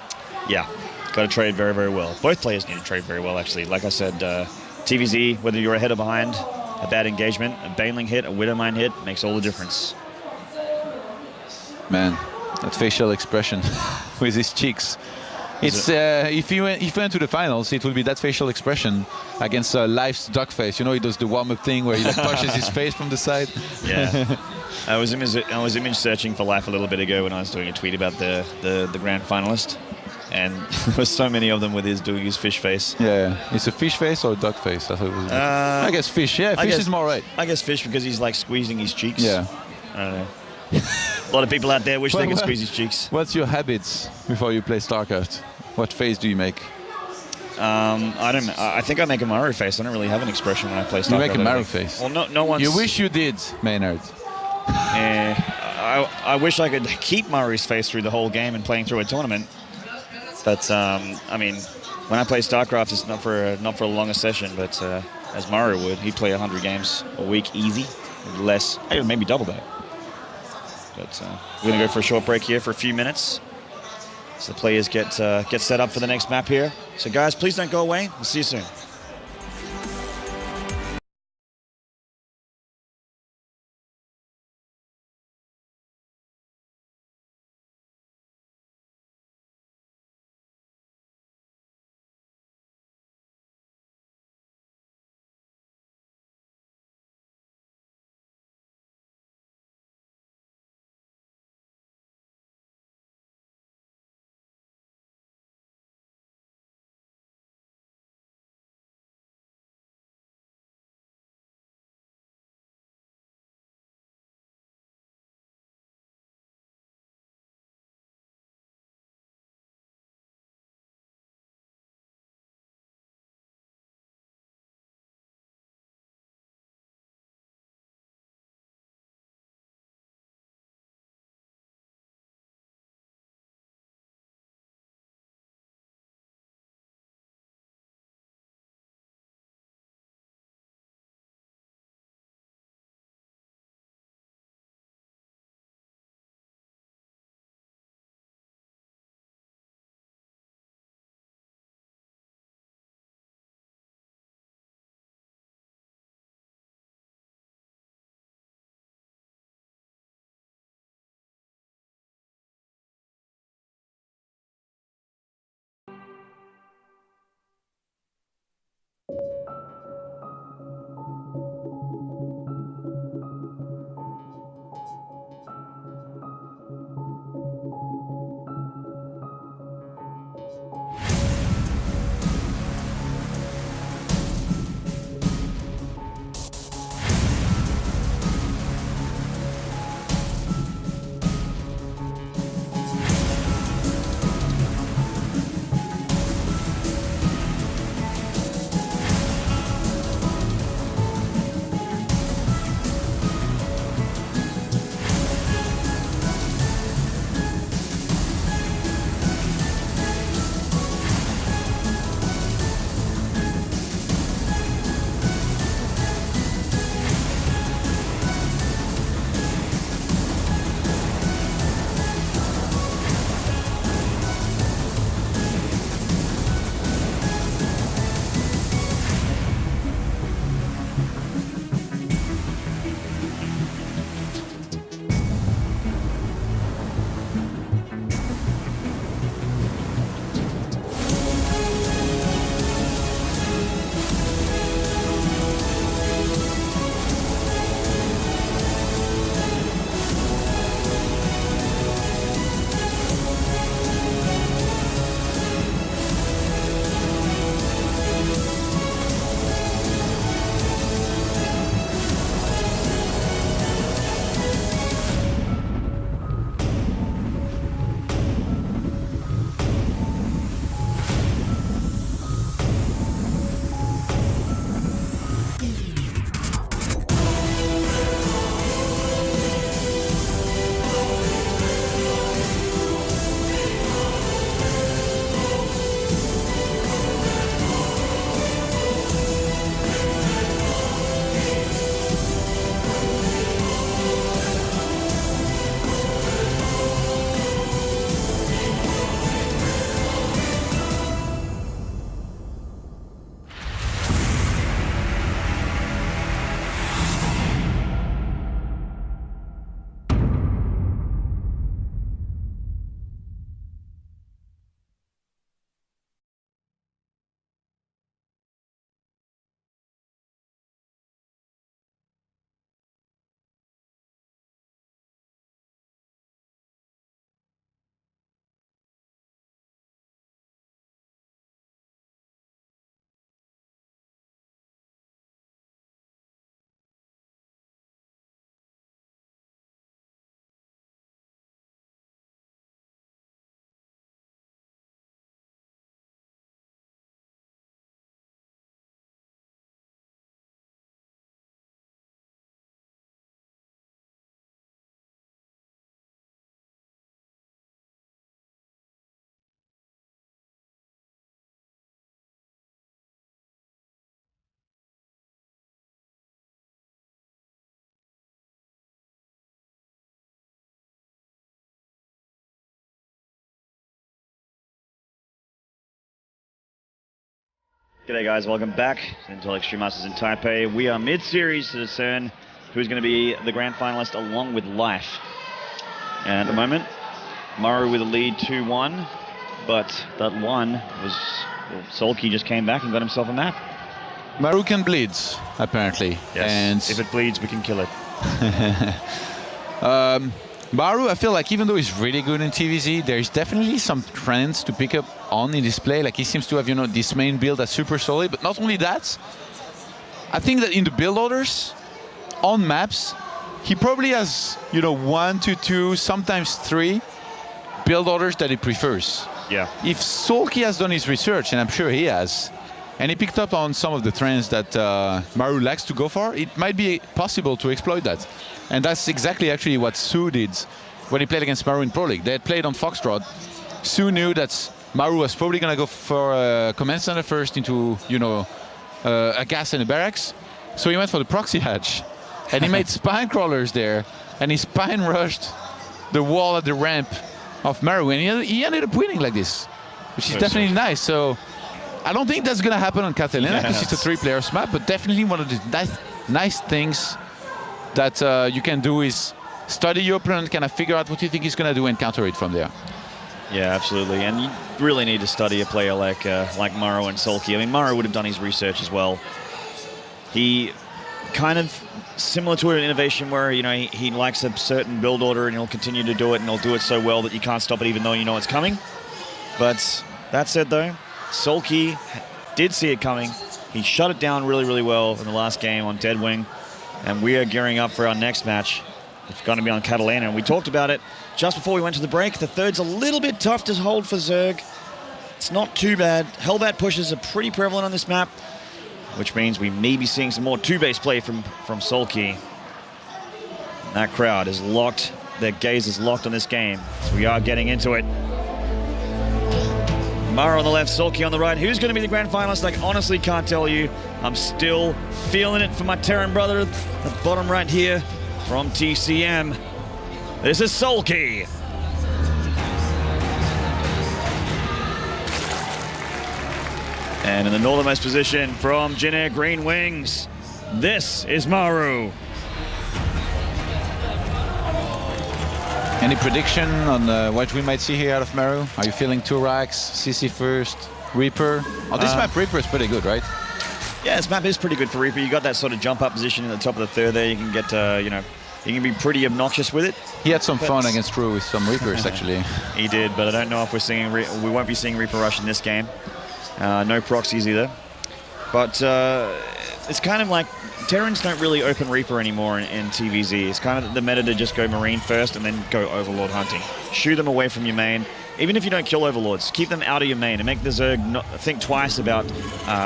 Yeah, got to trade very, very well. Both players need to trade very well, actually. Like I said, TVZ, whether you're ahead or behind, a bad engagement, a Baneling hit, a Widowmine hit, makes all the difference. Man, that facial expression with his cheeks. It's if he went to the finals, it would be that facial expression against Life's duck face. He does the warm-up thing where he touches his face from the side. Yeah, I was image searching for Life a little bit ago when I was doing a tweet about the grand finalist, and there were so many of them with doing his fish face. Yeah, it's a fish face or a duck face. I thought it was. I guess fish. Yeah, fish is more right. I guess fish because he's like squeezing his cheeks. Yeah. I don't know. A lot of people out there wish they could squeeze his cheeks. What's your habits before you play StarCraft? What face do you make? I don't. I think I make a Maru face. I don't really have an expression when I play StarCraft. You make a Maru face. Well, no one's. You wish you did, Maynard. I wish I could keep Maru's face through the whole game and playing through a tournament. But I mean, when I play StarCraft, it's not for a longer session. But as Maru would, he'd play 100 games a week easy, less, maybe double that. But we're gonna go for a short break here for a few minutes. as the players get set up for the next map here. So guys, please don't go away. We'll see you soon. G'day guys, welcome back to Intel Extreme Masters in Taipei. We are mid-series to discern who's going to be the grand finalist along with Life. And at the moment, Maru with a lead 2-1, but that one was, well, Soulkey just came back and got himself a map. Maru can bleed, apparently. Yes, and if it bleeds, we can kill it. Maru, I feel like even though he's really good in TVZ, there's definitely some trends to pick up on in this play. Like he seems to have, you know, this main build that's super solid, but not only that, I think that in the build orders, on maps, he probably has, you know, 1 to 2, sometimes 3 build orders that he prefers. Yeah. If Soulkey has done his research, and I'm sure he has, and he picked up on some of the trends that Maru likes to go for, it might be possible to exploit that. And that's exactly actually what Su did when he played against Maru in Pro League. They had played on Foxtrot. Su knew that Maru was probably going to go for a command center first into, you know, a gas and a barracks. So he went for the proxy hatch. And he made spine crawlers there. And he spine rushed the wall at the ramp of Maru. And he ended up winning like this, which is definitely nice. So I don't think that's going to happen on Catalina because it's a 3-player map, but definitely one of the nice things that you can do is study your opponent, kind of figure out what you think he's going to do and counter it from there. Yeah, absolutely. And you really need to study a player like Maru and Soulkey. I mean, Maru would have done his research as well. He kind of similar to an innovation where, you know, he likes a certain build order and he'll continue to do it, and he'll do it so well that you can't stop it even though you know it's coming. But that said though, Soulkey did see it coming. He shut it down really, really well in the last game on Deadwing. And we are gearing up for our next match. It's going to be on Catalina. And we talked about it just before we went to the break. The third's a little bit tough to hold for Zerg. It's not too bad. Hellbat pushes are pretty prevalent on this map, which means we may be seeing some more 2-base play from Soulkey. That crowd is locked. Their gaze is locked on this game. So we are getting into it. Maru on the left, Soulkey on the right. Who's going to be the grand finalist? I honestly can't tell you. I'm still feeling it for my Terran brother at the bottom right here from TCM. This is Soulkey. And in the northernmost position from Jin Air Green Wings, this is Maru. Any prediction on what we might see here out of Maru? Are you feeling 2 racks, CC first, Reaper? On this map, Reaper is pretty good, right? Yeah, this map is pretty good for Reaper. You got that sort of jump up position in the top of the third there. You can get, you know, you can be pretty obnoxious with it. He had some fun against True with some Reapers, actually. He did, but I don't know if we won't be seeing Reaper Rush in this game. No proxies either. But it's kind of like Terrans don't really open Reaper anymore in TVZ. It's kind of the meta to just go Marine first and then go Overlord hunting. Shoo them away from your main. Even if you don't kill Overlords, keep them out of your main and make the Zerg think twice about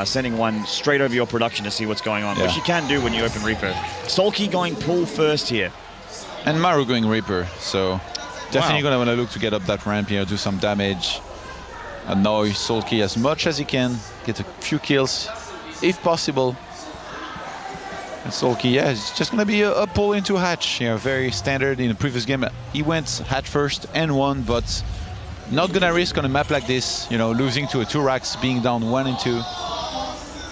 sending one straight over your production to see what's going on, which you can do when you open Reaper. Soulkey going pull first here. And Maru going Reaper, so definitely going to want to look to get up that ramp here, do some damage, annoy Soulkey as much as he can, get a few kills, if possible. And Soulkey, yeah, it's just going to be a pull into hatch, you know, very standard. In the previous game, he went hatch first and won, but not going to risk on a map like this, you know, losing to a 2 racks, being down 1 and 2.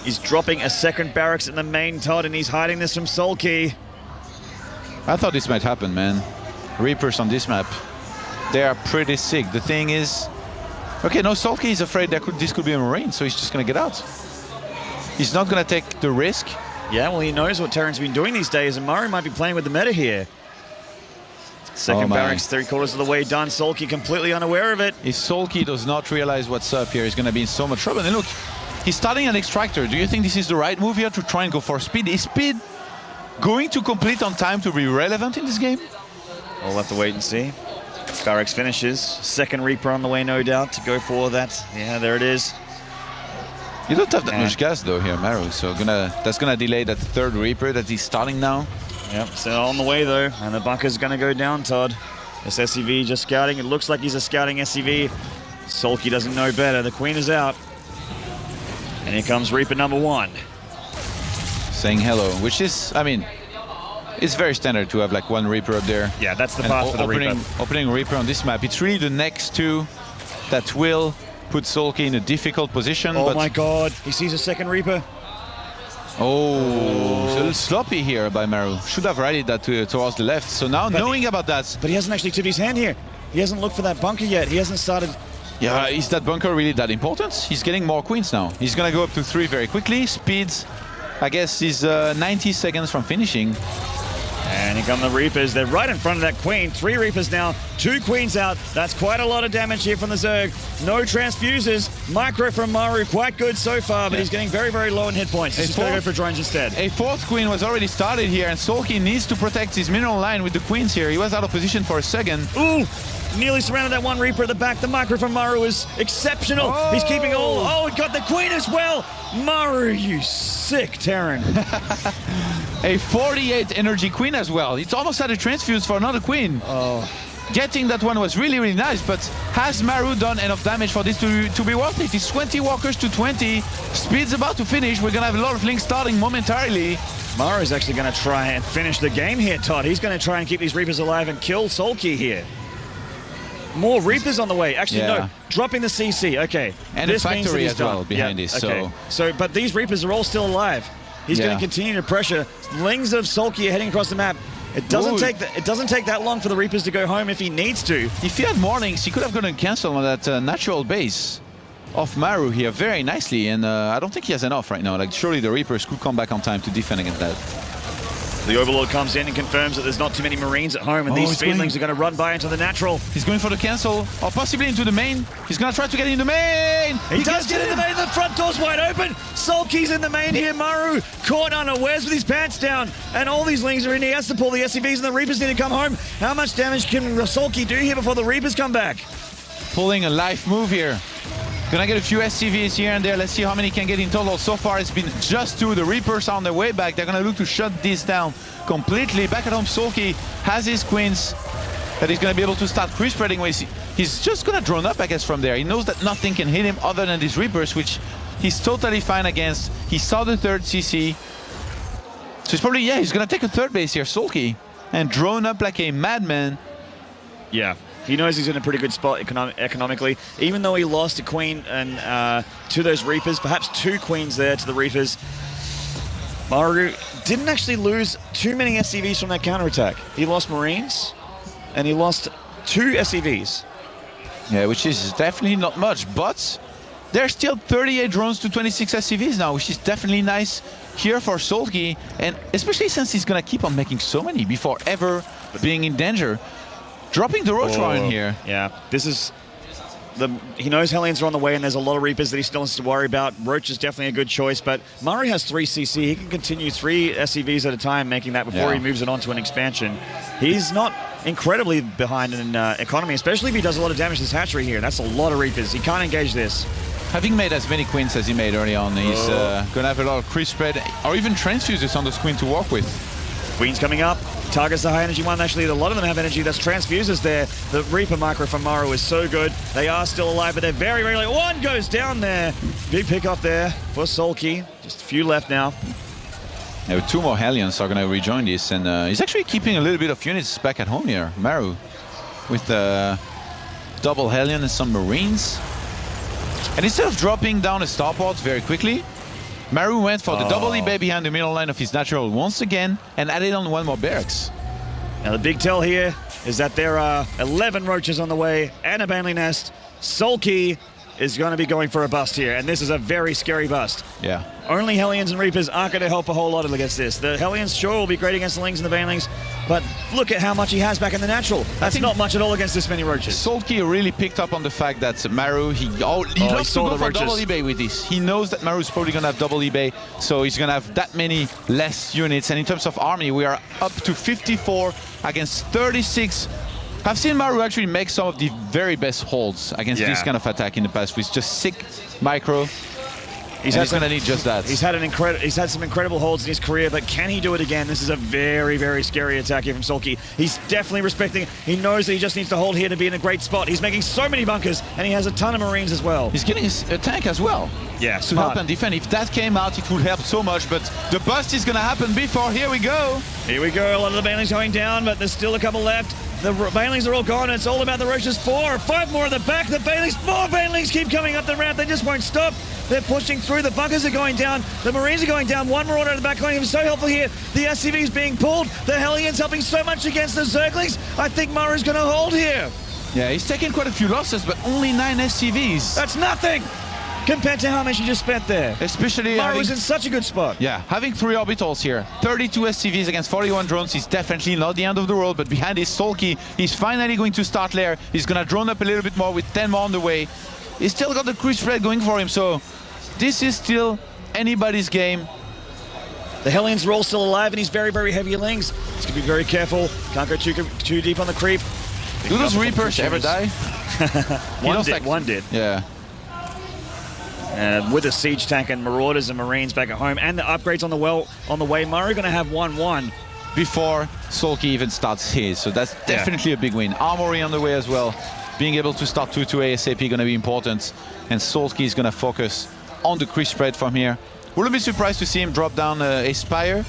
He's dropping a second barracks in the main, Todd, and he's hiding this from Soulkey. I thought this might happen, man. Reapers on this map, they are pretty sick. The thing is, okay, no, Soulkey is afraid that this could be a Marine, so he's just going to get out. He's not going to take the risk. Yeah, well, he knows what Terran's been doing these days, and Maru might be playing with the meta here. Second barracks, 3/4 of the way done. Soulkey completely unaware of it. If Soulkey does not realize what's up here, he's going to be in so much trouble. And look, he's starting an extractor. Do you think this is the right move here to try and go for speed? Is speed going to complete on time to be relevant in this game? We'll have to wait and see. Barracks finishes. Second Reaper on the way, no doubt, to go for that. Yeah, there it is. You don't have that much gas though here, Maru, so that's gonna delay that third Reaper that he's starting now. Yep, so on the way though, and the bunker's gonna go down, Todd. This SCV just scouting. It looks like he's a scouting SCV. Soulkey doesn't know better. The Queen is out. And here comes Reaper number 1. Saying hello, which is, I mean, it's very standard to have like 1 Reaper up there. Yeah, that's the path for the Reaper. Opening Reaper on this map, it's really the next 2 that will put Soulkey in a difficult position. Oh but my God, he sees a second Reaper. Oh, it's a little sloppy here by Maru. Should have rallied that towards the left. So now, knowing about that... But he hasn't actually tipped his hand here. He hasn't looked for that bunker yet. He hasn't started... Yeah, is that bunker really that important? He's getting more queens now. He's going to go up to 3 very quickly. Speeds, I guess, is 90 seconds from finishing. And here come the Reapers. They're right in front of that Queen. 3 Reapers now, 2 Queens out. That's quite a lot of damage here from the Zerg. No transfuses. Micro from Maru, quite good so far, but he's getting very, very low in hit points. He's going to go for drones instead. A 4th Queen was already started here, and Soulkey needs to protect his mineral line with the Queens here. He was out of position for a second. Ooh! Nearly surrounded that 1 Reaper at the back. The Micro from Maru is exceptional. Oh. He's keeping all... Oh, he got the Queen as well. Maru, you sick Terran. A 48 energy Queen as well. It's almost had a transfuse for another Queen. Oh. Getting that one was really, really nice, but has Maru done enough damage for this to be worth it? It's 20 walkers to 20. Speed's about to finish. We're going to have a lot of links starting momentarily. Maru's actually going to try and finish the game here, Todd. He's going to try and keep these Reapers alive and kill Soulkey here. More Reapers on the way. Actually, no. Dropping the CC. Okay. And this the means that factory he's as well done. behind this. Okay. So, but these Reapers are all still alive. He's going to continue to pressure. Lings of Soulkey are heading across the map. It doesn't take that long for the Reapers to go home if he needs to. If he had mornings, he could have gone and cancel on that natural base of Maru here very nicely. And I don't think he has enough right now. Like, surely the Reapers could come back on time to defend against that. The Overlord comes in and confirms that there's not too many Marines at home, and these Speedlings are going to run by into the natural. He's going for the cancel, or possibly into the main. He's going to try to get in the main. He does get in the main. The front door's wide open. Soulkey's in the main here. Maru caught unawares with his pants down, and all these Lings are in. He has to pull the SCVs, and the Reapers need to come home. How much damage can Soulkey do here before the Reapers come back? Pulling a life move here. Gonna get a few SCVs here and there. Let's see how many can get in total. So far, it's been just 2. The Reapers are on their way back. They're gonna look to shut this down completely. Back at home, Soulkey has his Queens that he's gonna be able to start creep spreading with. He's just gonna drone up, I guess, from there. He knows that nothing can hit him other than these Reapers, which he's totally fine against. He saw the 3rd CC. So he's probably, he's gonna take a 3rd base here, Soulkey, and drone up like a madman. Yeah. He knows he's in a pretty good spot economically. Even though he lost a Queen and to those Reapers, perhaps 2 Queens there to the Reapers, Maru didn't actually lose too many SCVs from that counterattack. He lost Marines, and he lost 2 SCVs. Yeah, which is definitely not much, but there's still 38 drones to 26 SCVs now, which is definitely nice here for Soulkey, and especially since he's gonna keep on making so many before ever being in danger. Dropping the Roach Warren here. Yeah, this is... He knows Hellions are on the way, and there's a lot of Reapers that he still needs to worry about. Roach is definitely a good choice, but Maru has 3 CC. He can continue 3 SCVs at a time, making that before he moves it on to an expansion. He's not incredibly behind in economy, especially if he does a lot of damage to this hatchery here. That's a lot of Reapers. He can't engage this. Having made as many Queens as he made early on, he's going to have a lot of creep spread, or even transfuses on this Queen to work with. Queen's coming up. Targets the high energy one. Actually, a lot of them have energy. That's transfuses there. The Reaper Micro from Maru is so good. They are still alive, but they're very, very low. 1 goes down there. Big pick off there for Soulkey. Just a few left now. Yeah, 2 more Hellions are going to rejoin this, and he's actually keeping a little bit of units back at home here, Maru, with the double Hellion and some Marines. And instead of dropping down a starport very quickly, Maru went for the double eBay behind the middle line of his natural once again and added on 1 more barracks. Now the big tell here is that there are 11 Roaches on the way and a Banley Nest. Soulkey is going to be going for a bust here, and this is a very scary bust. Yeah. Only Hellions and Reapers aren't going to help a whole lot against this. The Hellions sure will be great against the Lings and the Banelings, but look at how much he has back in the natural. That's not much at all against this many Roaches. Soulkey really picked up on the fact that Maru, he loves to go for double eBay with this. He knows that Maru's probably going to have double eBay, so he's going to have that many less units. And in terms of army, we are up to 54 against 36. I've seen Maru actually make some of the very best holds against this kind of attack in the past with just sick micro. He's going to need just that. He's had some incredible holds in his career, but can he do it again? This is a very, very scary attack here from Soulkey. He's definitely respecting it. He knows that he just needs to hold here to be in a great spot. He's making so many bunkers, and he has a ton of Marines as well. He's getting a tank as well. Yeah, to help and defend. If that came out, it would help so much, but the bust is going to happen before. Here we go. Here we go. A lot of the Banelings going down, but there's still a couple left. The Banelings are all gone. It's all about the Roaches. 4 or 5 more at the back. The Banelings, more Banelings keep coming up the ramp. They just won't stop. They're pushing through. The bunkers are going down. The Marines are going down. One Marauder at the back line is so helpful here. The SCV is being pulled. The Hellions helping so much against the Zerglings. I think Maru's going to hold here. Yeah, he's taken quite a few losses, but only 9 SCVs. That's nothing compared to how much he just spent there. Especially Maru was in such a good spot. Yeah, having 3 orbitals here, 32 SCVs against 41 drones is definitely not the end of the world, but behind is Soulkey. He's finally going to start lair. He's going to drone up a little bit more with 10 more on the way. He's still got the cruise spread going for him, so this is still anybody's game. The Hellions are all still alive, and he's very, very heavy lings. He's going to be very careful. Can't go too deep on the creep. Do those Reapers ever die? One did. Yeah. With a siege tank and Marauders and Marines back at home, and the upgrades on the way, Maru going to have 1-1 before Soulkey even starts his. So that's definitely a big win. Armory on the way as well. Being able to start 2-2 ASAP going to be important, and Soulkey is going to focus on the creep spread from here. Wouldn't be surprised to see him drop down a Spire,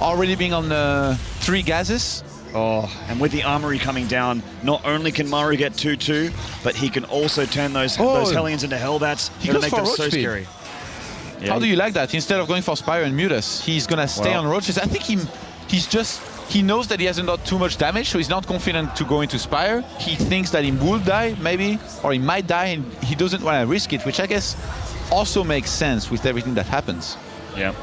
already being on 3 gases. Oh, and with the armory coming down, not only can Maru get 2-2, but he can also turn those Hellions into Hellbats. He goes make for them roach so speed. scary. Yeah. How do you like that? Instead of going for Spire and Mutas, he's gonna stay on roaches. I think he knows that he hasn't done too much damage, so he's not confident to go into Spire. He thinks that he will die, maybe, or he might die, and he doesn't want to risk it, which I guess also makes sense with everything that happens. Yeah.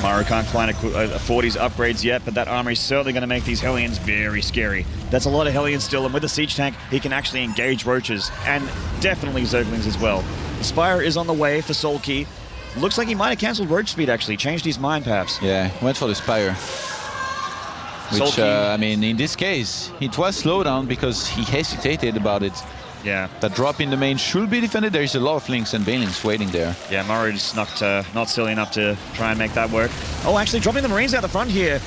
Maru can't quite afford his upgrades yet, but that armory is certainly going to make these Hellions very scary. That's a lot of Hellions still, and with the siege tank, he can actually engage roaches, and definitely Zerglings as well. The Spire is on the way for Soulkey. Looks like he might have cancelled roach speed, actually. Changed his mind, perhaps. Yeah, went for the Spire. Which, I mean, in this case, it was slowdown because he hesitated about it. Yeah. That drop in the main should be defended. There is a lot of links and banelings waiting there. Yeah, Maru just not silly enough to try and make that work. Oh, actually dropping the Marines out the front here.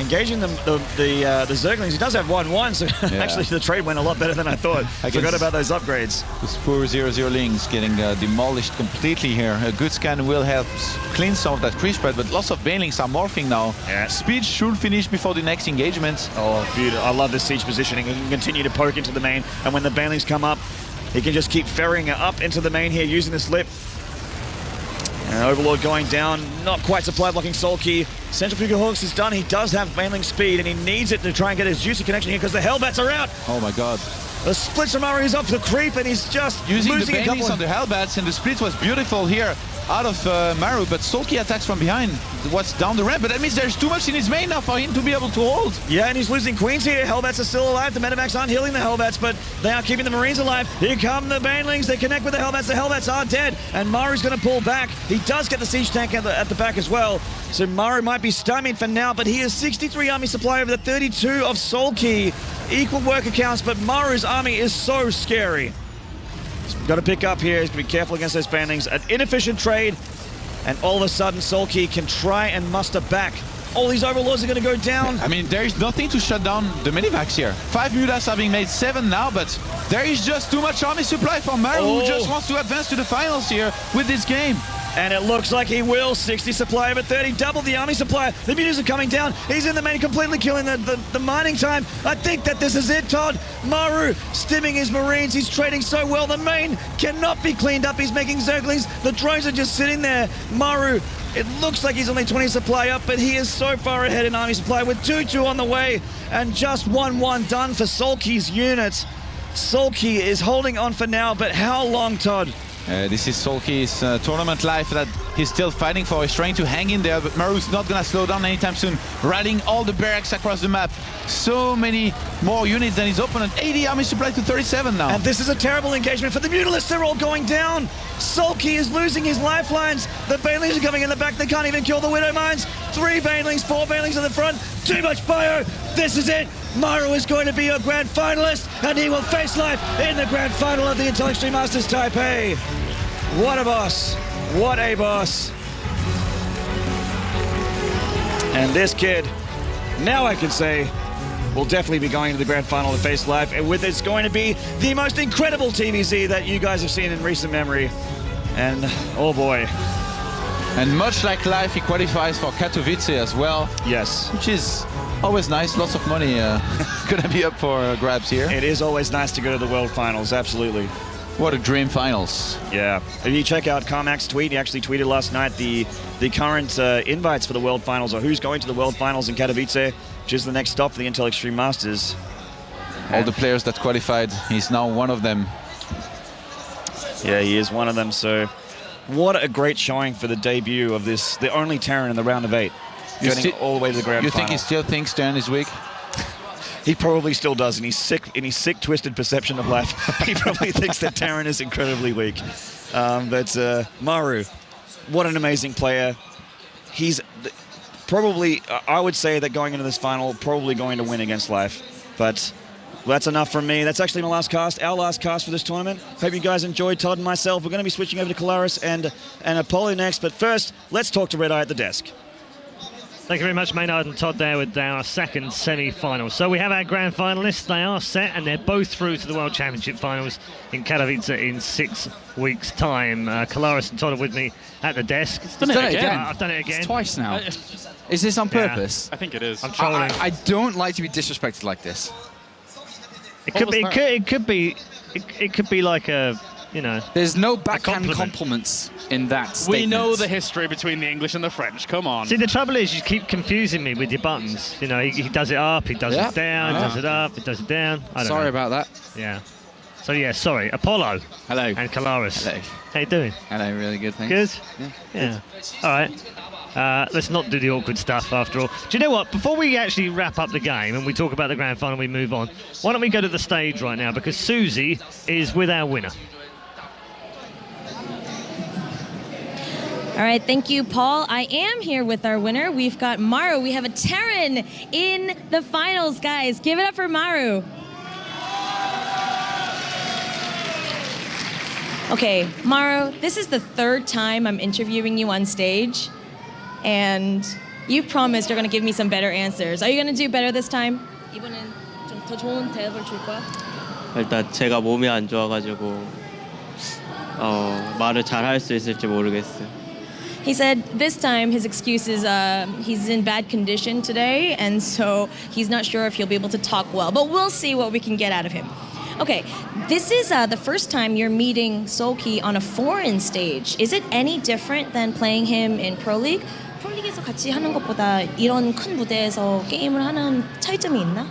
Engaging the Zerglings. He does have 1-1, so actually the trade went a lot better than I thought. I forgot about those upgrades. The poor 0-0 links getting demolished completely here. A good scan will help clean some of that creep spread, but lots of banelings are morphing now. Yeah. Speed should finish before the next engagement. Oh, beautiful. I love this siege positioning. He can continue to poke into the main, and when the banelings come up, he can just keep ferrying it up into the main here using the slip. And Overlord going down, not quite supply blocking Soulkey. Centrifugal Hawks is done. He does have Baneling speed, and he needs it to try and get his juicy connection here because the Hellbats are out. Oh my god. The splits from Maru is up the creep, and he's just using losing the Banelings on the Hellbats, and the split was beautiful here out of Maru, but Soulkey attacks from behind. What's down the ramp, but that means there's too much in his main now for him to be able to hold. Yeah, and he's losing Queens here. Hellbats are still alive. The Medivacs aren't healing the Hellbats, but they are keeping the Marines alive. Here come the Banelings. They connect with the Hellbats. The Hellbats are dead, and Maru's going to pull back. He does get the siege tank at the back as well. So Maru might be stymied for now, but he has 63 army supply over the 32 of Soulkey. Equal worker counts, but Maru's army is so scary. He's got to pick up here. He's going to be careful against those Banelings. An inefficient trade, and all of a sudden Soulkey can try and muster back. All these Overlords are going to go down. I mean, there is nothing to shut down the Medivacs here. 5 Mutas are being made, 7 now, but there is just too much army supply for Maru, who just wants to advance to the finals here with this game. And it looks like he will. 60 supply over 30, double the army supply. The Mutas are coming down. He's in the main, completely killing the mining time. I think that this is it, Todd. Maru stimming his Marines. He's trading so well. The main cannot be cleaned up. He's making Zerglings. The drones are just sitting there. Maru, it looks like he's only 20 supply up, but he is so far ahead in army supply with 2-2 on the way and just 1-1 done for Soulkey's units. Soulkey is holding on for now, but how long, Todd? This is Soulkey's tournament life that he's still fighting for. He's trying to hang in there, but Maru's not going to slow down anytime soon. Rallying all the barracks across the map. So many more units than his opponent. 80 army supply to 37 now. And this is a terrible engagement for the Mutalisks. They're all going down. Soulkey is losing his lifelines. The Banelings are coming in the back. They can't even kill the Widow Mines. 3 Banelings, 4 Banelings in the front. Too much fire. This is it. Maru is going to be a grand finalist, and he will face life in the grand final of the Intel Extreme Masters Taipei. What a boss. What a boss. And this kid, now I can say, will definitely be going to the grand final to face life, and with it's going to be the most incredible TVZ that you guys have seen in recent memory. And oh boy, And much like life, he qualifies for Katowice as well. Yes. Which is always nice. Lots of money gonna be up for grabs here. It is always nice to go to the World Finals, absolutely. What a dream finals. Yeah. If you check out Carmack's tweet, he actually tweeted last night the current invites for the World Finals, or who's going to the World Finals in Katowice, which is the next stop for the Intel Extreme Masters. All the players that qualified, he's now one of them. Yeah, he is one of them, so what a great showing for the debut of this, the only Terran in the round of 8, getting all the way to the grand final. You think he still thinks Terran is weak? He probably still does, in his sick, twisted perception of life. He probably thinks that Terran is incredibly weak. But Maru, what an amazing player. He's probably, I would say that going into this final, probably going to win against Life. But that's enough from me. That's actually my last cast, our last cast for this tournament. Hope you guys enjoyed. Todd and myself, we're going to be switching over to Kalaris and Apollo next. But first, let's talk to Red Eye at the desk. Thank you very much, Maynard and Todd, there with our second semi-final. So we have our grand finalists. They are set, and they're both through to the World Championship finals in Katowice in 6 weeks' time. Kalaris and Todd are with me at the desk. Done it again. I've done it again. It's twice now. Is this on purpose? I think it is. I'm trolling. I don't like to be disrespected like this. It could be like a, you know. There's no backhand compliment. compliments in that statement. We know the history between the English and the French. Come on. See, the trouble is you keep confusing me with your buttons. You know, he does it up, he does it down, he does it up, he does it down. I don't know. Sorry about that. Yeah. So yeah, sorry. Apollo. Hello. And Kalaris. Hello. How you doing? Hello, really good, thanks. Good? Yeah. All right. Let's not do the awkward stuff after all. Do you know what? Before we actually wrap up the game and we talk about the grand final, we move on. Why don't we go to the stage right now? Because Susie is with our winner. All right, thank you, Paul. I am here with our winner. We've got Maru. We have a Terran in the finals, guys. Give it up for Maru. Okay, Maru, this is the 3rd time I'm interviewing you on stage, and you've promised you're going to give me some better answers. Are you going to do better this time? 이번엔 좀 더 좋은 대답을 줄 거야? 일단 제가 몸이 안 좋아가지고 말을 잘 할 수 있을지 모르겠어요. He said this time his excuse is he's in bad condition today, and so he's not sure if he'll be able to talk well. But we'll see what we can get out of him. Okay, this is the first time you're meeting Soulkey on a foreign stage. Is it any different than playing him in Pro League? 프로리그에서 같이 하는 것보다 이런 큰 무대에서 게임을 하는 차이점이 있나?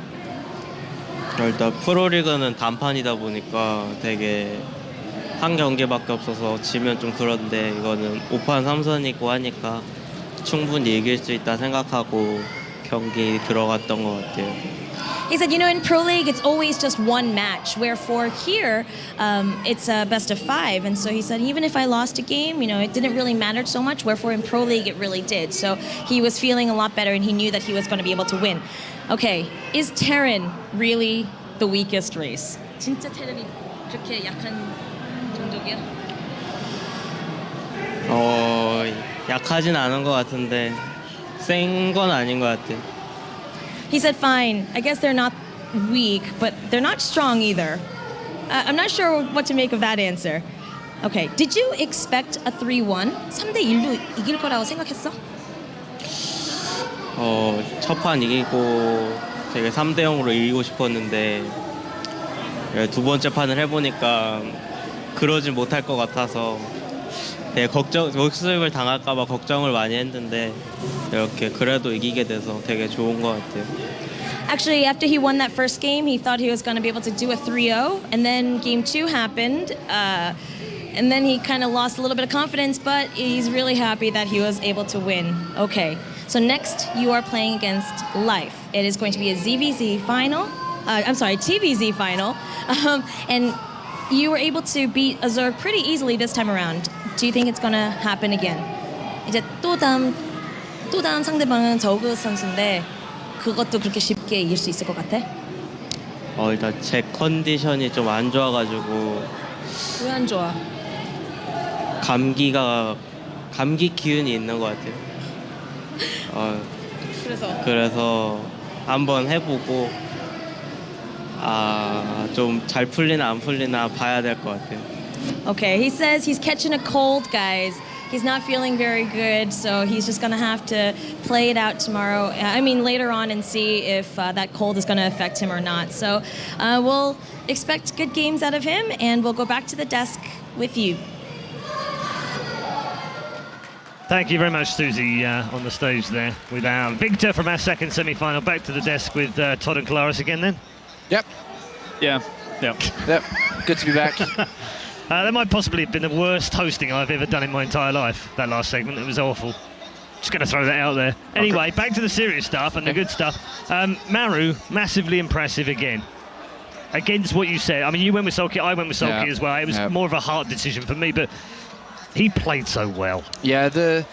일단 프로리그는 단판이다 보니까 되게 한 경기밖에 없어서 지면 좀 그런데 이거는 5판 3선이고 하니까 충분히 이길 수 있다 생각하고 경기 들어갔던 것 같아요. He said, you know, in Pro League, it's always just one match, wherefore here, it's a best of 5. And so he said, even if I lost a game, you know, it didn't really matter so much, wherefore in Pro League, it really did. So he was feeling a lot better, and he knew that he was going to be able to win. Okay, is Terran really the weakest race? 진짜 테란이 그렇게 약한 정도야? 약하진 않은 것 같은데 센 건 아닌 것 같아. He said, fine, I guess they're not weak, but they're not strong either. I'm not sure what to make of that answer. Okay, did you expect a 3-1? 3대1로 이길 거라고 생각했어? 첫 판 이기고 되게 3대0으로 이기고 싶었는데 두 번째 판을 해보니까 그러진 못할 것 같아서 되게 역습을 당할까봐 걱정을 많이 했는데 이렇게 그래도 이기게 돼서 되게 좋은 것 같아요. Actually, after he won that first game, he thought he was going to be able to do a 3-0, and then game 2 happened, and then he kind of lost a little bit of confidence, but he's really happy that he was able to win. Okay, so next you are playing against Life. It is going to be a ZVZ final. TVZ final, and you were able to beat Azur pretty easily this time around. Do you think it's going to happen again? 이제 또 다음 상대방은 저그 선수인데 그것도 그렇게 쉽게 이길 수 있을 것 같아? 일단 제 컨디션이 좀 안 좋아가지고. 왜 안 좋아? 감기 기운이 있는 것 같아요. 그래서 한번 해보고 좀 잘 풀리나 안 풀리나 봐야 될 것 같아요. Okay, he says he's catching a cold, guys. he's not feeling very good, so he's just going to have to play it out tomorrow. I mean, later on, and see if that cold is going to affect him or not. So we'll expect good games out of him, and we'll go back to the desk with you. Thank you very much, Susie, on the stage there with our victor from our second semi-final. Back to the desk with Todd and Claris again then. Yep. Yeah. Yep. Yep. Good to be back. That might possibly have been the worst hosting I've ever done in my entire life, that last segment. It was awful. Just going to throw that out there. Anyway, back to the serious stuff and the good stuff. Maru, massively impressive again. Against what you said. I mean, you went with Soulkey, I went with Soulkey as well. It was more of a heart decision for me, but he played so well. Yeah,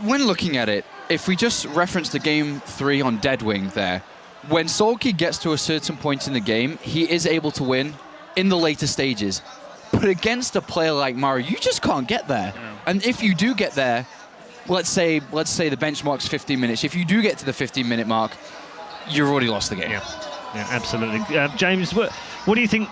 when looking at it, if we just reference the game 3 on Deadwing there, when Soulkey gets to a certain point in the game, he is able to win in the later stages. But against a player like Maru, you just can't get there. Yeah. And if you do get there, let's say the benchmark's 15 minutes. If you do get to the 15-minute mark, you've already lost the game. Yeah, absolutely. James, what do you think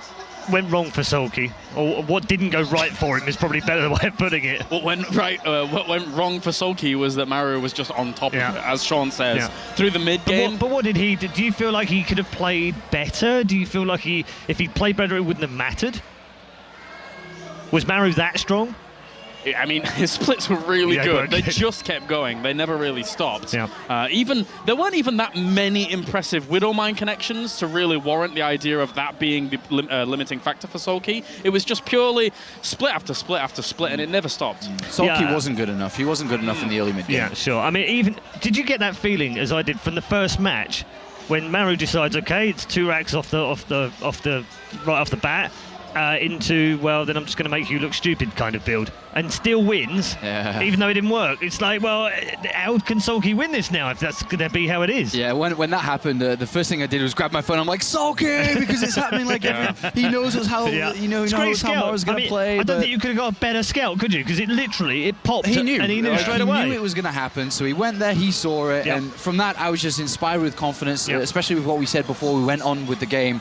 went wrong for Soulkey, or what didn't go right for him is probably better the way of putting it. What went wrong for Soulkey was that Maru was just on top of it, as Sean says, through the mid game. But what did he do? Do you feel like he could have played better? Do you feel like if he played better, it wouldn't have mattered? Was Maru that strong? I mean, his splits were really good. They just kept going. They never really stopped. Yeah. There weren't even that many impressive Widowmine connections to really warrant the idea of that being the limiting factor for Soulkey. It was just purely split after split after split, and it never stopped. Soulkey wasn't good enough. He wasn't good enough in the early mid game. Yeah, sure. I mean, did you get that feeling, as I did from the first match, when Maru decides, okay, it's 2 racks right off the bat? Into, well, then I'm just going to make you look stupid kind of build, and still wins, even though it didn't work. It's like, well, how can Soulkey win this now if that's going to be how it is? Yeah, when that happened, the first thing I did was grab my phone. I'm like, Soulkey, because it's happening like he knows how he knows how Maru's going to play. I don't think you could have got a better scout, could you? Because it popped. He knew, and he knew straight away. He knew it was going to happen, so he went there, he saw it, and from that I was just inspired with confidence, especially with what we said before we went on with the game.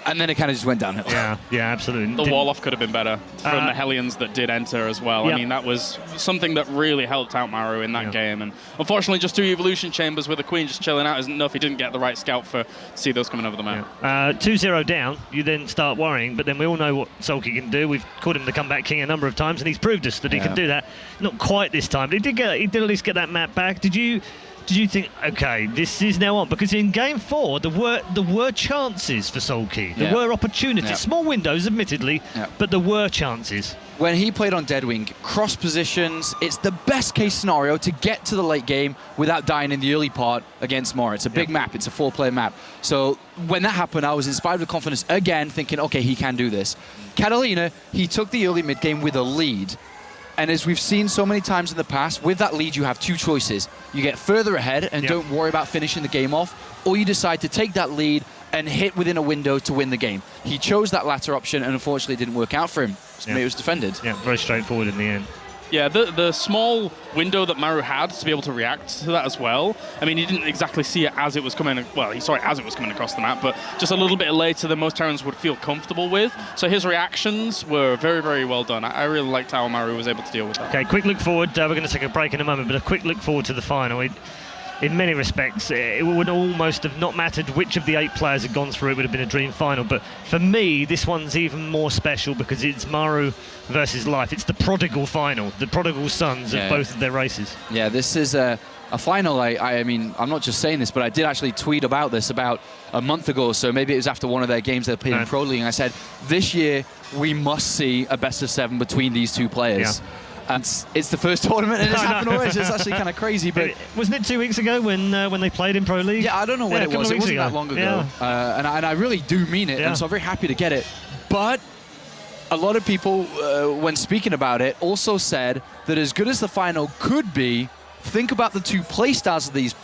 And then it kind of just went downhill. Yeah, absolutely. The wall-off could have been better from the Hellions that did enter as well. I mean, that was something that really helped out Maru in that game. And unfortunately, just 2 evolution chambers with the Queen just chilling out isn't enough. He didn't get the right scout to see those coming over the map. 2-0 down, you then start worrying, but then we all know what Soulkey can do. We've called him the comeback king a number of times, and he's proved us that he can do that. Not quite this time, but he did at least get that map back. Did you think, okay, this is now on? Because in game 4, there were chances for Soulkey. There were opportunities, small windows, admittedly, but there were chances. When he played on Deadwing, cross positions, it's the best case scenario to get to the late game without dying in the early part against Maru. It's a big map, it's a 4-player map. So when that happened, I was inspired with confidence again, thinking, okay, he can do this. Catalina, he took the early mid game with a lead. And as we've seen so many times in the past, with that lead, you have 2 choices. You get further ahead and don't worry about finishing the game off, or you decide to take that lead and hit within a window to win the game. He chose that latter option, and unfortunately it didn't work out for him. So it was defended. Yeah, very straightforward in the end. Yeah, the small window that Maru had to be able to react to that as well. I mean, he didn't exactly see it as it was coming. Well, he saw it as it was coming across the map, but just a little bit later than most Terrans would feel comfortable with. So his reactions were very, very well done. I really liked how Maru was able to deal with that. Okay, quick look forward. We're going to take a break in a moment, but a quick look forward to the final. In many respects, it would almost have not mattered which of the 8 players had gone through. It would have been a dream final. But for me, this one's even more special because it's Maru versus Life. It's the prodigal final, the prodigal sons of both of their races. Yeah, this is a final. I mean, I'm not just saying this, but I did actually tweet about this about a month ago or so. Maybe it was after one of their games they played in Pro League. And I said, this year, we must see a best-of-7 between these 2 players. Yeah. And it's the first tournament and it's happened already, so it's actually kind of crazy. But wasn't it 2 weeks ago when they played in Pro League? Yeah, I don't know when it was. It wasn't that long ago. Yeah. And I really do mean it, and so I'm very happy to get it. But a lot of people, when speaking about it, also said that as good as the final could be, think about the 2 playstyles of these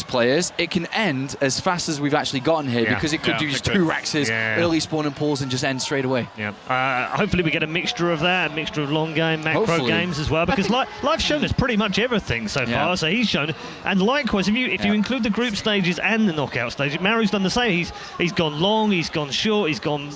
players, it can end as fast as we've actually gotten here because it could do just 2 Raxes, early spawn and pulls, and just end straight away. Yeah. Hopefully we get a mixture of that, a mixture of long game, macro games as well, because Life's shown us pretty much everything so far, so he's shown. And likewise, if you include the group stages and the knockout stage, Maru's done the same. He's gone long, he's gone short, he's gone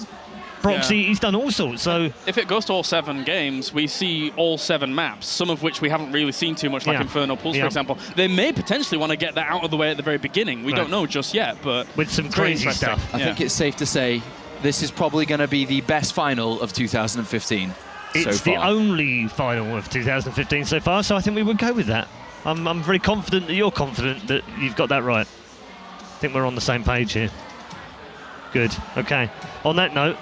proxy, Yeah. he's done all sorts. So if it goes to all 7 games, we see all 7 maps, some of which we haven't really seen too much, like Yeah. Inferno Pulse, Yeah. for example. They may potentially want to get that out of the way at the very beginning. We Right. don't know just yet, but with some it's very crazy interesting. stuff. I think it's safe to say this is probably going to be the best final of 2015 It's so the far. only final of 2015 so far, so I think we would go with that. I'm very confident that you're confident that you've got that right. I think we're on the same page here. Good. Okay. On that note,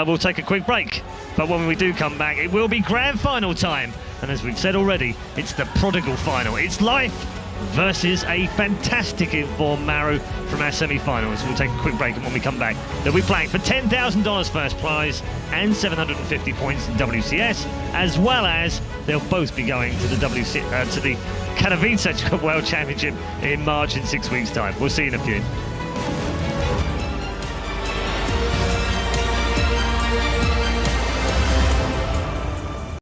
we'll take a quick break. But when we do come back, it will be grand final time. And as we've said already, it's the prodigal final. It's life versus a fantastic informed Maru from our semi-finals. We'll take a quick break, and when we come back, they'll be playing for $10,000 first prize and 750 points in WCS, as well as they'll both be going to the to the Katowice World Championship in March in 6 weeks' time. We'll see you in a few.